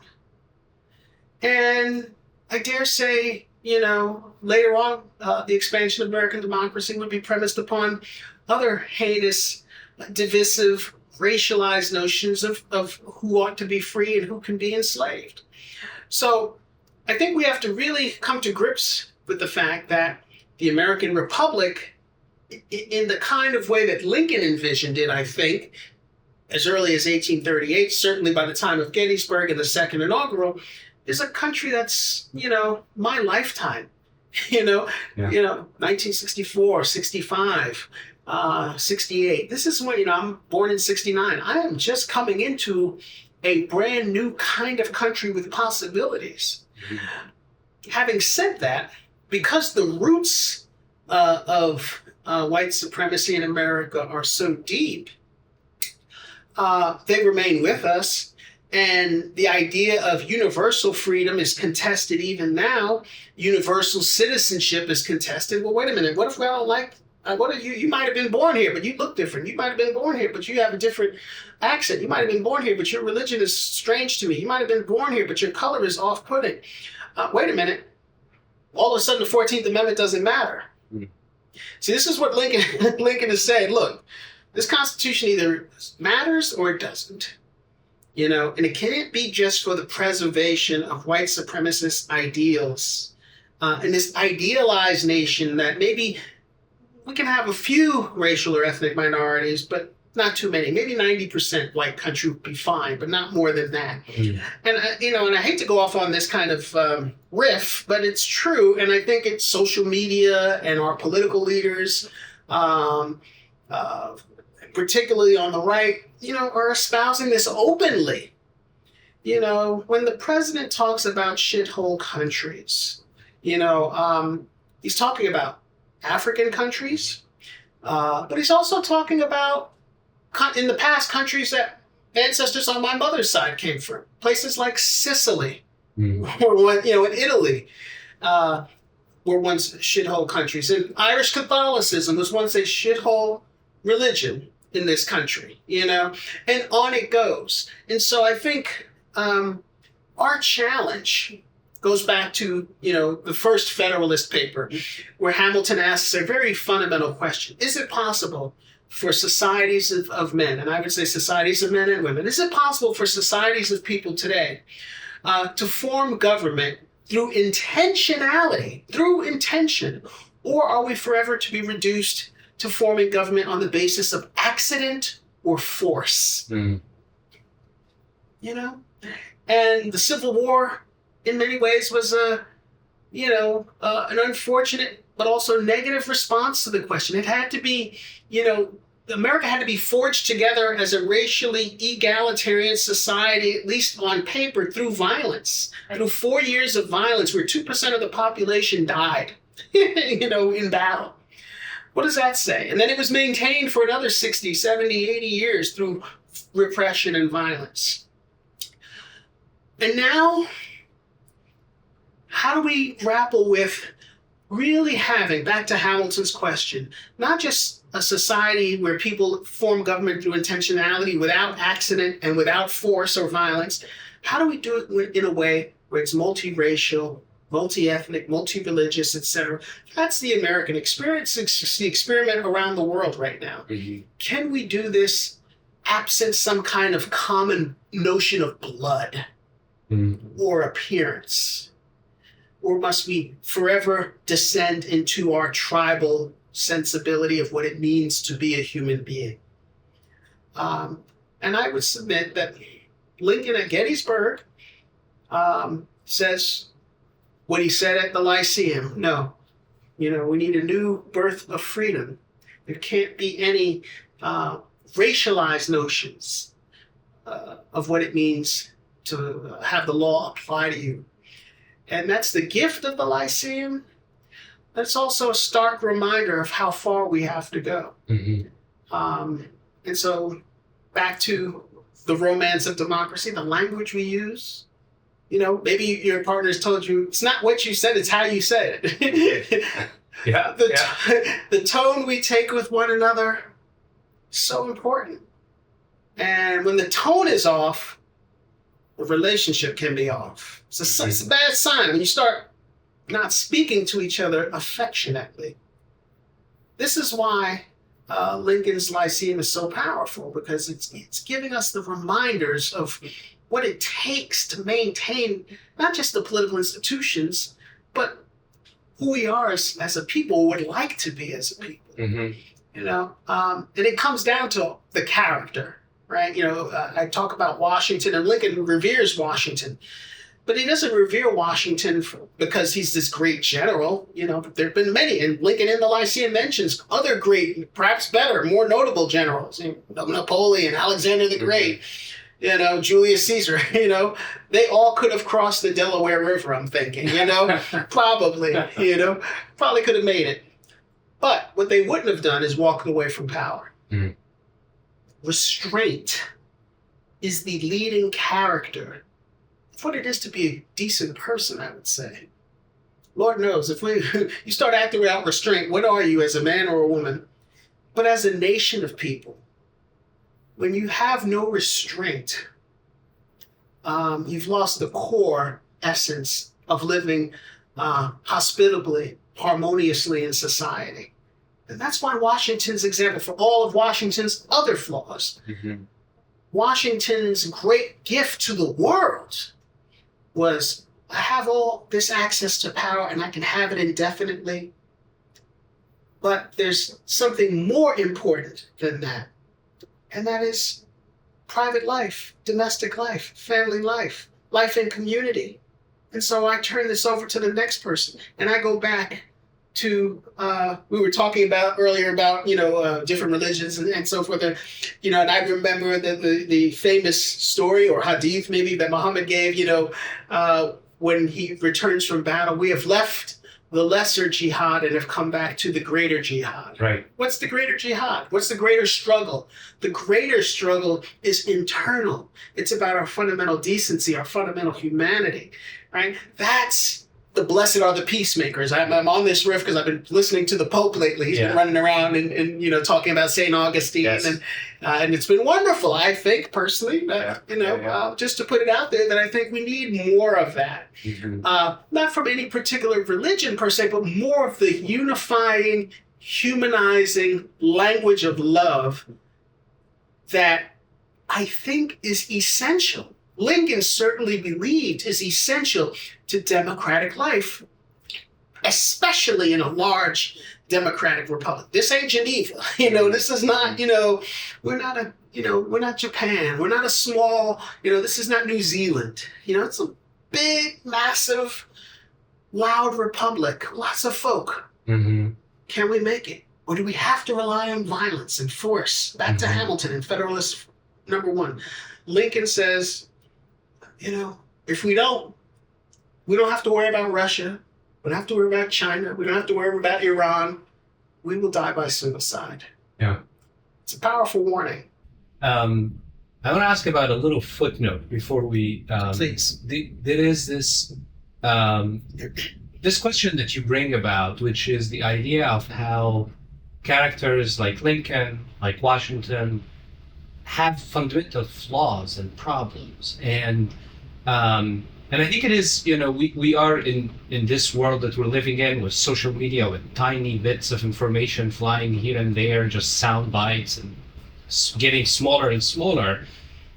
And I dare say, later on, the expansion of American democracy would be premised upon other heinous, divisive, racialized notions of who ought to be free and who can be enslaved. So I think we have to really come to grips with the fact that the American Republic in the kind of way that Lincoln envisioned it, I think, as early as 1838, certainly by the time of Gettysburg and the second inaugural, is a country that's, my lifetime. 1964, 65, 68. This is when, I'm born in 69. I am just coming into a brand new kind of country with possibilities. Having said that, because the roots of white supremacy in America are so deep, they remain with us. And the idea of universal freedom is contested even now. Universal citizenship is contested. Well, wait a minute. What if we all like, what if you might have been born here, but you look different. You might have been born here, but you have a different accent. You might have been born here, but your religion is strange to me. You might have been born here, but your color is off-putting. Wait a minute. All of a sudden, the 14th Amendment doesn't matter. See, this is what Lincoln is saying. Look, this Constitution either matters or it doesn't. And it can't be just for the preservation of white supremacist ideals in this idealized nation that maybe we can have a few racial or ethnic minorities, but not too many. Maybe 90% white country would be fine, but not more than that. And I hate to go off on this kind of riff, but it's true. And I think it's social media and our political leaders, particularly on the right, are espousing this openly. When the president talks about shithole countries, he's talking about African countries, but he's also talking about, in the past, countries that ancestors on my mother's side came from. Places like Sicily, or in Italy, were once shithole countries. And Irish Catholicism was once a shithole religion in this country, and on it goes. And so I think our challenge goes back to, the first Federalist paper, where Hamilton asks a very fundamental question. Is it possible for societies of men, and I would say societies of men and women, is it possible for societies of people today to form government through intentionality, through intention, or are we forever to be reduced to forming government on the basis of accident or force? And the Civil War, in many ways, was an unfortunate but also negative response to the question. It had to be, America had to be forged together as a racially egalitarian society, at least on paper, through violence, through 4 years of violence where 2% of the population died, in battle. What does that say? And then it was maintained for another 60, 70, 80 years through repression and violence. And now, how do we grapple with really having, back to Hamilton's question, not just a society where people form government through intentionality without accident and without force or violence? How do we do it in a way where it's multiracial, multi-ethnic, multi-religious, etc.? That's the American experience. It's the experiment around the world right now. Can we do this absent some kind of common notion of blood or appearance? Or must we forever descend into our tribal sensibility of what it means to be a human being? And I would submit that Lincoln at Gettysburg says what he said at the Lyceum. No, we need a new birth of freedom. There can't be any racialized notions of what it means to have the law apply to you. And that's the gift of the Lyceum. It's also a stark reminder of how far we have to go. And so back to the romance of democracy, the language we use. Maybe your partner's told you, it's not what you said, it's how you said it. The tone we take with one another is so important. And when the tone is off, the relationship can be off. It's a bad sign when you start not speaking to each other affectionately. This is why Lincoln's Lyceum is so powerful, because it's giving us the reminders of what it takes to maintain not just the political institutions, but who we are as a people, would like to be as a people. Mm-hmm. And it comes down to the character, right? I talk about Washington, and Lincoln reveres Washington, but he doesn't revere Washington because he's this great general. There have been many, and Lincoln in the Lyceum mentions other great, perhaps better, more notable generals, Napoleon, Alexander the Great, Julius Caesar, they all could have crossed the Delaware River, I'm thinking, probably, probably could have made it. But what they wouldn't have done is walked away from power. Mm-hmm. Restraint is the leading character of what it is to be a decent person, I would say. Lord knows, if you start acting without restraint, what are you as a man or a woman? But as a nation of people, when you have no restraint, you've lost the core essence of living hospitably, harmoniously in society. And that's why Washington's example, for all of Washington's other flaws, Washington's great gift to the world was, I have all this access to power and I can have it indefinitely. But there's something more important than that. And that is private life, domestic life, family life, life in community. And so I turn this over to the next person. And I go back to, we were talking about earlier about, different religions and so forth. And I remember the famous story or hadith maybe that Muhammad gave, when he returns from battle, we have left the lesser jihad and have come back to the greater jihad. Right. What's the greater jihad? What's the greater struggle? The greater struggle is internal. It's about our fundamental decency, our fundamental humanity, right? That's the blessed are the peacemakers. I'm on this riff because I've been listening to the Pope lately. He's been running around and talking about St. Augustine. Yes. And it's been wonderful, I think, personally, just to put it out there that I think we need more of that. Mm-hmm. Not from any particular religion per se, but more of the unifying, humanizing language of love that I think is essential. Lincoln certainly believed is essential to democratic life, especially in a large democratic republic. This ain't Geneva, this is not, we're not Japan, we're not a small, this is not New Zealand, it's a big, massive, loud republic, lots of folk. Mm-hmm. Can we make it? Or do we have to rely on violence and force? Back to Hamilton and Federalist #1. Lincoln says, if we don't have to worry about Russia. We don't have to worry about China. We don't have to worry about Iran. We will die by suicide. Yeah. It's a powerful warning. I want to ask about a little footnote before we... Please. There is this this question that you bring about, which is the idea of how characters like Lincoln, like Washington, have fundamental flaws and problems. And I think it is, we are in this world that we're living in with social media, with tiny bits of information flying here and there, just sound bites and getting smaller and smaller.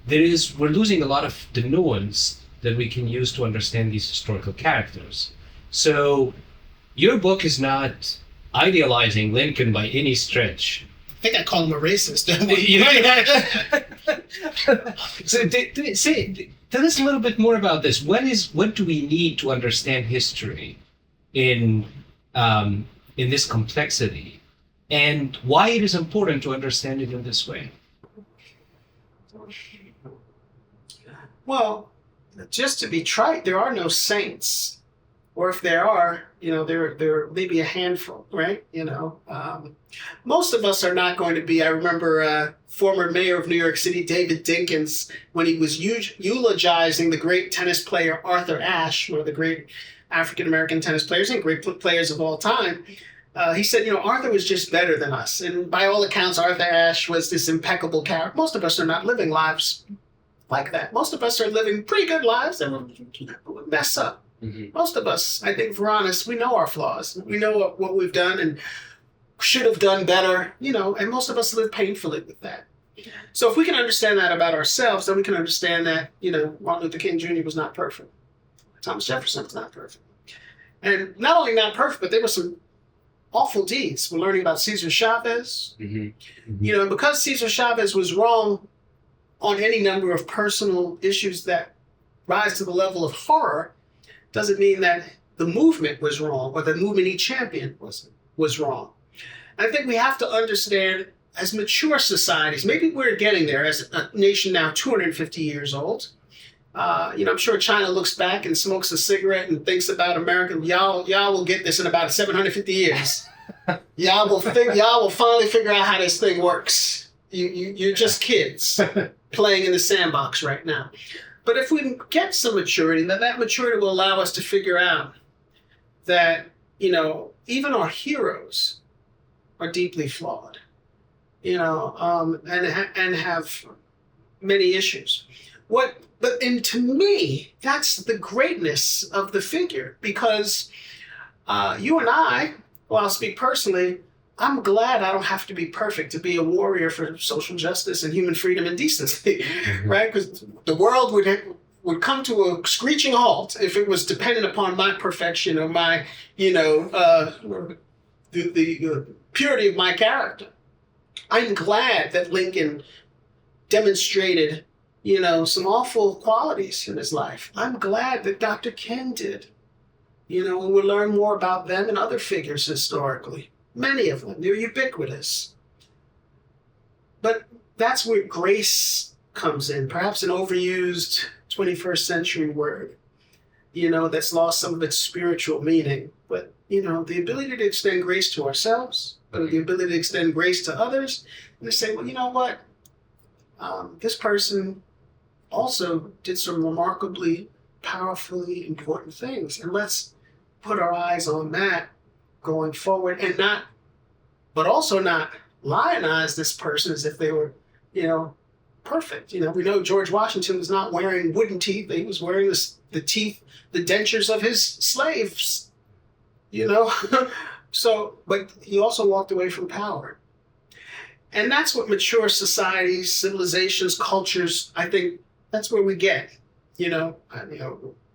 We're losing a lot of the nuance that we can use to understand these historical characters. So your book is not idealizing Lincoln by any stretch. I think I call him a racist. So tell us a little bit more about this. What do we need to understand history in this complexity, and why it is important to understand it in this way? Well, just to be trite, there are no saints. Or if there are, there may be a handful, right? Most of us are not going to be. I remember former mayor of New York City, David Dinkins, when he was eulogizing the great tennis player Arthur Ashe, one of the great African-American tennis players and great players of all time. He said, Arthur was just better than us. And by all accounts, Arthur Ashe was this impeccable character. Most of us are not living lives like that. Most of us are living pretty good lives and we mess up. Mm-hmm. Most of us, I think, if we're honest, we know our flaws. We know what we've done and should have done better, and most of us live painfully with that. So if we can understand that about ourselves, then we can understand that, Martin Luther King Jr. was not perfect. Thomas Jefferson was not perfect. And not only not perfect, but there were some awful deeds. We're learning about Cesar Chavez. Mm-hmm. You know, and because Cesar Chavez was wrong on any number of personal issues that rise to the level of horror, doesn't mean that the movement was wrong or the movement he championed was wrong. I think we have to understand, as mature societies, maybe we're getting there as a nation now 250 years old. You know, I'm sure China looks back and smokes a cigarette and thinks about America. Y'all will get this in about 750 years. Y'all will finally figure out how this thing works. You're just kids playing in the sandbox right now. But if we get some maturity, then that maturity will allow us to figure out that, you know, even our heroes are deeply flawed, you know, and have many issues. And to me, that's the greatness of the figure, because you and I, well, I'll speak personally, I'm glad I don't have to be perfect to be a warrior for social justice and human freedom and decency, right? Because the world would come to a screeching halt if it was dependent upon my perfection or my, you know, the purity of my character. I'm glad that Lincoln demonstrated, you know, some awful qualities in his life. I'm glad that Dr. King did. You know, and we'll learn more about them and other figures historically. Many of them, they're ubiquitous. But that's where grace comes in, perhaps an overused 21st century word, you know, that's lost some of its spiritual meaning. But, you know, the ability to extend grace to ourselves, but the ability to extend grace to others, and to say, well, you know what? This person also did some remarkably, powerfully important things. And let's put our eyes on that going forward, and but also not lionize this person as if they were, you know, perfect. You know, we know George Washington was not wearing wooden teeth. He was wearing the teeth, the dentures of his slaves, you know. So, but he also walked away from power. And that's what mature societies, civilizations, cultures, I think that's where we get, you know,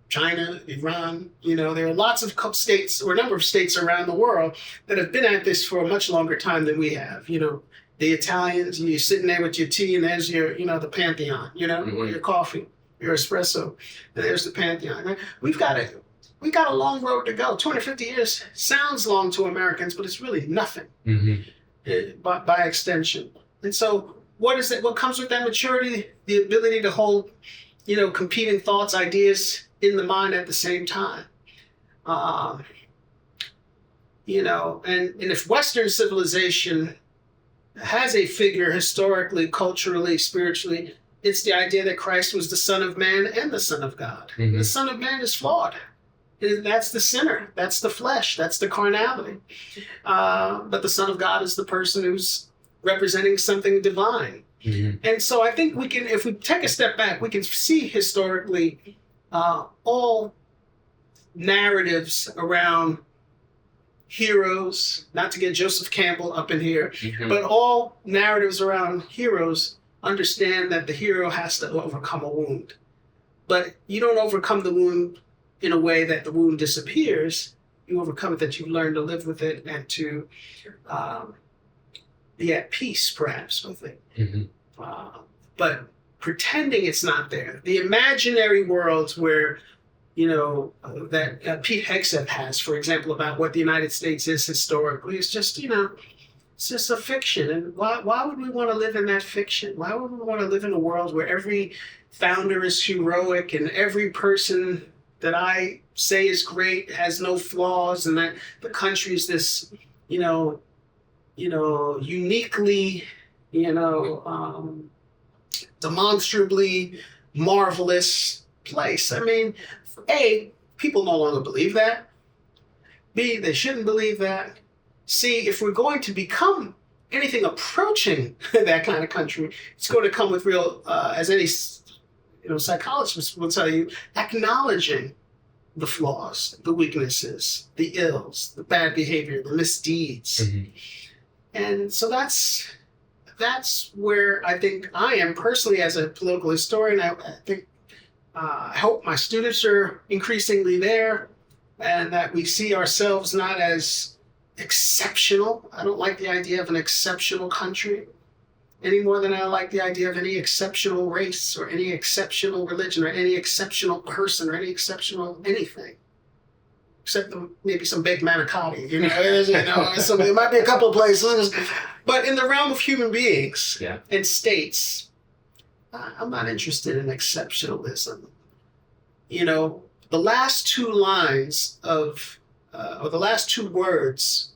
China, Iran, you know, there are lots of states or a number of states around the world that have been at this for a much longer time than we have. You know, the Italians, you're sitting there with your tea and there's your, you know, the Pantheon, you know, or your coffee, your espresso, and there's the Pantheon. Right? We've got a long road to go. 250 years sounds long to Americans, but it's really nothing by extension. And so what is it? What comes with that maturity? The ability to hold, you know, competing thoughts, ideas in the mind at the same time. You know, and if Western civilization has a figure historically, culturally, spiritually, it's the idea that Christ was the Son of Man and the Son of God. The Son of Man is flawed. That's the sinner. That's the flesh. That's the carnality. But the Son of God is the person who's representing something divine. And so I think we can, if we take a step back, we can see historically all narratives around heroes, not to get Joseph Campbell up in here, but all narratives around heroes understand that the hero has to overcome a wound. But you don't overcome the wound in a way that the wound disappears. You overcome it that you learn to live with it and to be at peace, perhaps, with it. But pretending it's not there. The imaginary worlds where, you know, that Pete Hegseth has, for example, about what the United States is historically, it's just, you know, it's just a fiction. And why would we want to live in that fiction? Why would we want to live in a world where every founder is heroic and every person that I say is great has no flaws, and that the country is this, uniquely, demonstrably marvelous place? I mean, A, people no longer believe that. B, they shouldn't believe that. C, if we're going to become anything approaching that kind of country, it's going to come with real, as any psychologist will tell you, acknowledging the flaws, the weaknesses, the ills, the bad behavior, the misdeeds. And so that's where I think I am personally as a political historian. I think I hope my students are increasingly there, and that we see ourselves not as exceptional. I don't like the idea of an exceptional country any more than I like the idea of any exceptional race or any exceptional religion or any exceptional person or any exceptional anything. Except maybe some big manicotti, there might be a couple of places. But in the realm of human beings and states, I'm not interested in exceptionalism. The last two lines or the last two words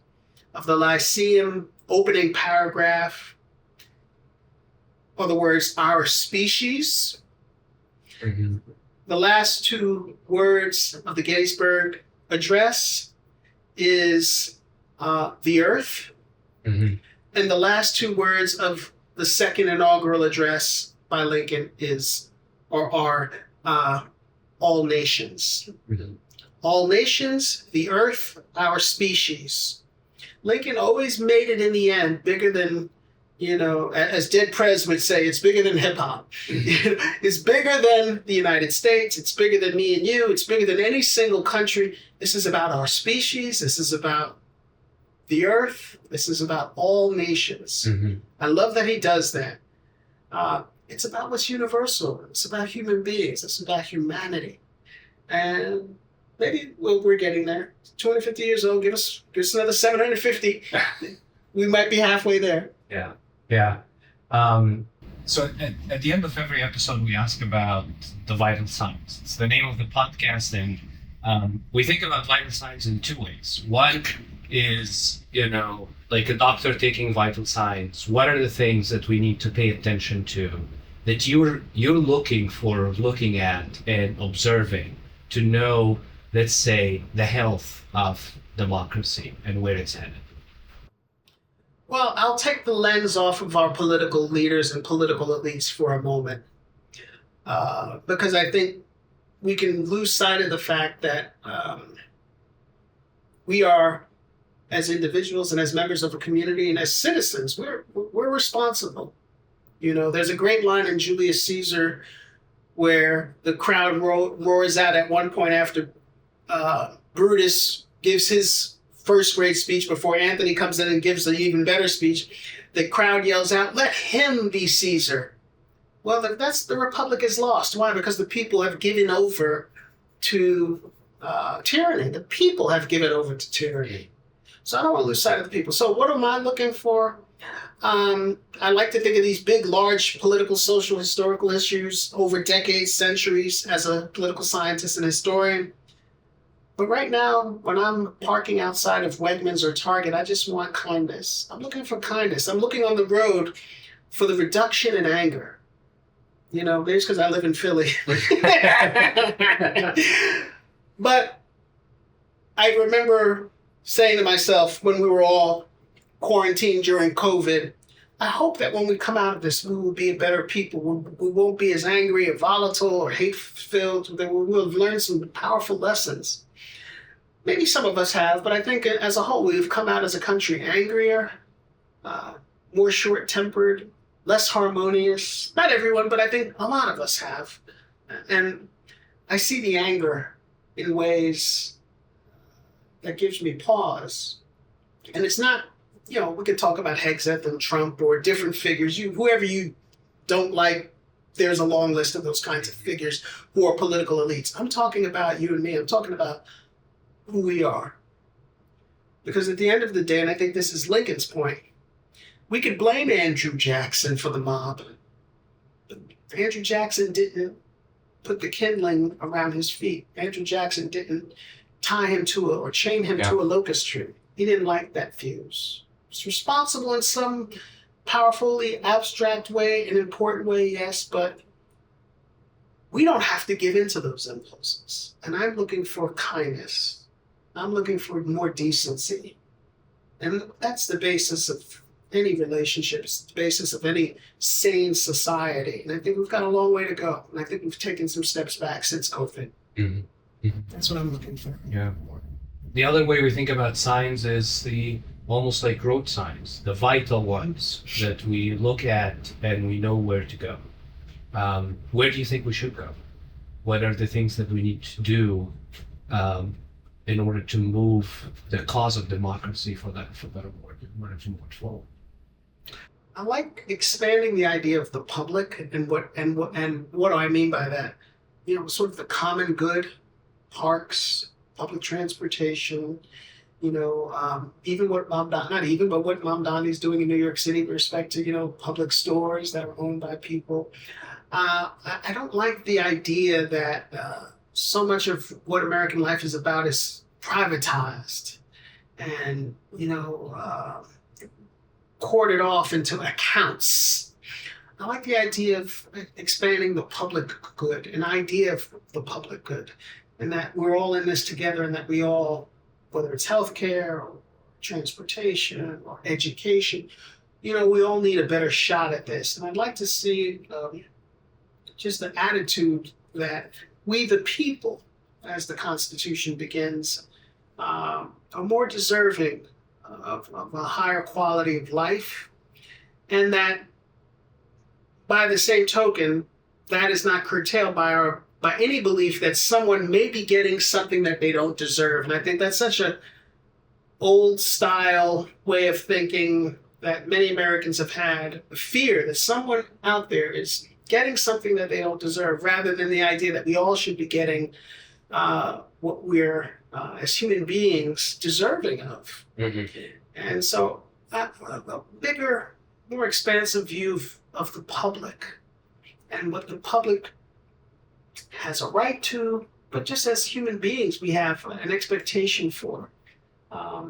of the Lyceum opening paragraph are the words, our species. Mm-hmm. The last two words of the Gettysburg Address is the earth. Mm-hmm. And the last two words of the second inaugural address by Lincoln are all nations. Mm-hmm. All nations, the earth, our species. Lincoln always made it in the end bigger than, as Dead Prez would say, it's bigger than hip hop. It's bigger than the United States. It's bigger than me and you. It's bigger than any single country. This is about our species. This is about the earth. This is about all nations. Mm-hmm. I love that he does that. It's about what's universal. It's about human beings. It's about humanity. And maybe we're getting there. 250 years old. Give us another 750. We might be halfway there. Yeah. So at the end of every episode, we ask about the vital signs. It's the name of the podcast, and we think about vital signs in two ways. One is, like a doctor taking vital signs. What are the things that we need to pay attention to that you're looking at and observing to know, let's say, the health of democracy and where it's headed? Well, I'll take the lens off of our political leaders and political elites for a moment, because I think we can lose sight of the fact that we are, as individuals and as members of a community and as citizens, we're responsible. There's a great line in Julius Caesar where the crowd roars out at one point after Brutus gives his first great speech before Antony comes in and gives an even better speech. The crowd yells out, "Let him be Caesar." Well, the republic is lost. Why? Because the people have given over to tyranny. The people have given over to tyranny. So I don't want to lose sight of the people. So what am I looking for? I like to think of these big, large political, social, historical issues over decades, centuries as a political scientist and historian. But right now, when I'm parking outside of Wegmans or Target, I just want kindness. I'm looking for kindness. I'm looking on the road for the reduction in anger. Maybe it's because I live in Philly. But I remember saying to myself when we were all quarantined during COVID, I hope that when we come out of this, we will be better people. We won't be as angry or volatile or hate-filled. That we'll have learned some powerful lessons. Maybe some of us have, but I think as a whole, we've come out as a country angrier, more short-tempered, less harmonious. Not everyone, but I think a lot of us have. And I see the anger in ways that gives me pause. And it's not, we could talk about Hegseth and Trump or different figures. Whoever you don't like, there's a long list of those kinds of figures who are political elites. I'm talking about you and me. I'm talking about who we are. Because at the end of the day, and I think this is Lincoln's point, we could blame Andrew Jackson for the mob. But Andrew Jackson didn't put the kindling around his feet. Andrew Jackson didn't tie him to or chain him to a locust tree. He didn't light that fuse. He's responsible in some powerfully abstract way, an important way, yes, but we don't have to give in to those impulses. And I'm looking for kindness. I'm looking for more decency. And that's the basis of any relationship. It's the basis of any sane society. And I think we've got a long way to go. And I think we've taken some steps back since COVID. Mm-hmm. Mm-hmm. That's what I'm looking for. Yeah. The other way we think about signs is almost like road signs, the vital ones that we look at and we know where to go. Where do you think we should go? What are the things that we need to do in order to move the cause of democracy for better work, in order to move it forward? I like expanding the idea of the public and what do I mean by that? Sort of the common good, parks, public transportation, even what what Mamdani is doing in New York City with respect to, public stores that are owned by people. I don't like the idea that so much of what American life is about is privatized and, corded off into accounts. I like the idea of expanding the public good, an idea of the public good, and that we're all in this together, and that we all, whether it's healthcare or transportation or education, we all need a better shot at this. And I'd like to see just the attitude that we, the people, as the Constitution begins, are more deserving of a higher quality of life, and that by the same token, that is not curtailed by any belief that someone may be getting something that they don't deserve. And I think that's such a old style way of thinking that many Americans have had, the fear that someone out there is getting something that they don't deserve, rather than the idea that we all should be getting what we're, as human beings, deserving of. Mm-hmm. And so a bigger, more expansive view of the public and what the public has a right to, but just as human beings, we have an expectation for.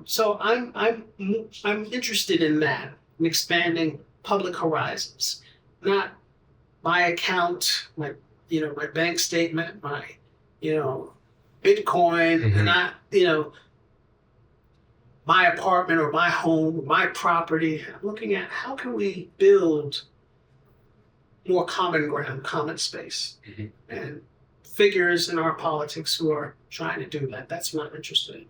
So I'm interested in that, in expanding public horizons, not my account, my bank statement, my Bitcoin, mm-hmm. not my apartment or my home, my property. I'm looking at how can we build more common ground, common space, mm-hmm. and figures in our politics who are trying to do that. That's what I'm interested in.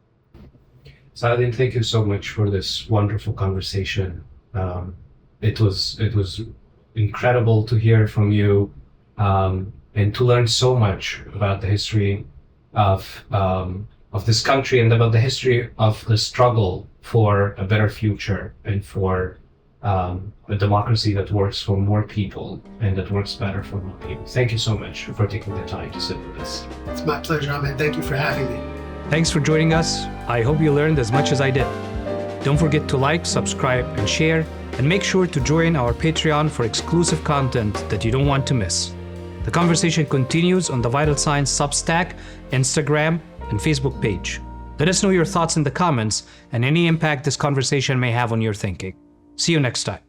Saladin, thank you so much for this wonderful conversation. It was incredible to hear from you and to learn so much about the history of this country and about the history of the struggle for a better future and for a democracy that works for more people and that works better for more people. Thank you so much for taking the time to sit with us. It's my pleasure, Ahmed. Thank you for having me. Thanks for joining us. I hope you learned as much as I did. Don't forget to like, subscribe, and share, and make sure to join our Patreon for exclusive content that you don't want to miss. The conversation continues on the Vital Signs Substack, Instagram, and Facebook page. Let us know your thoughts in the comments and any impact this conversation may have on your thinking. See you next time.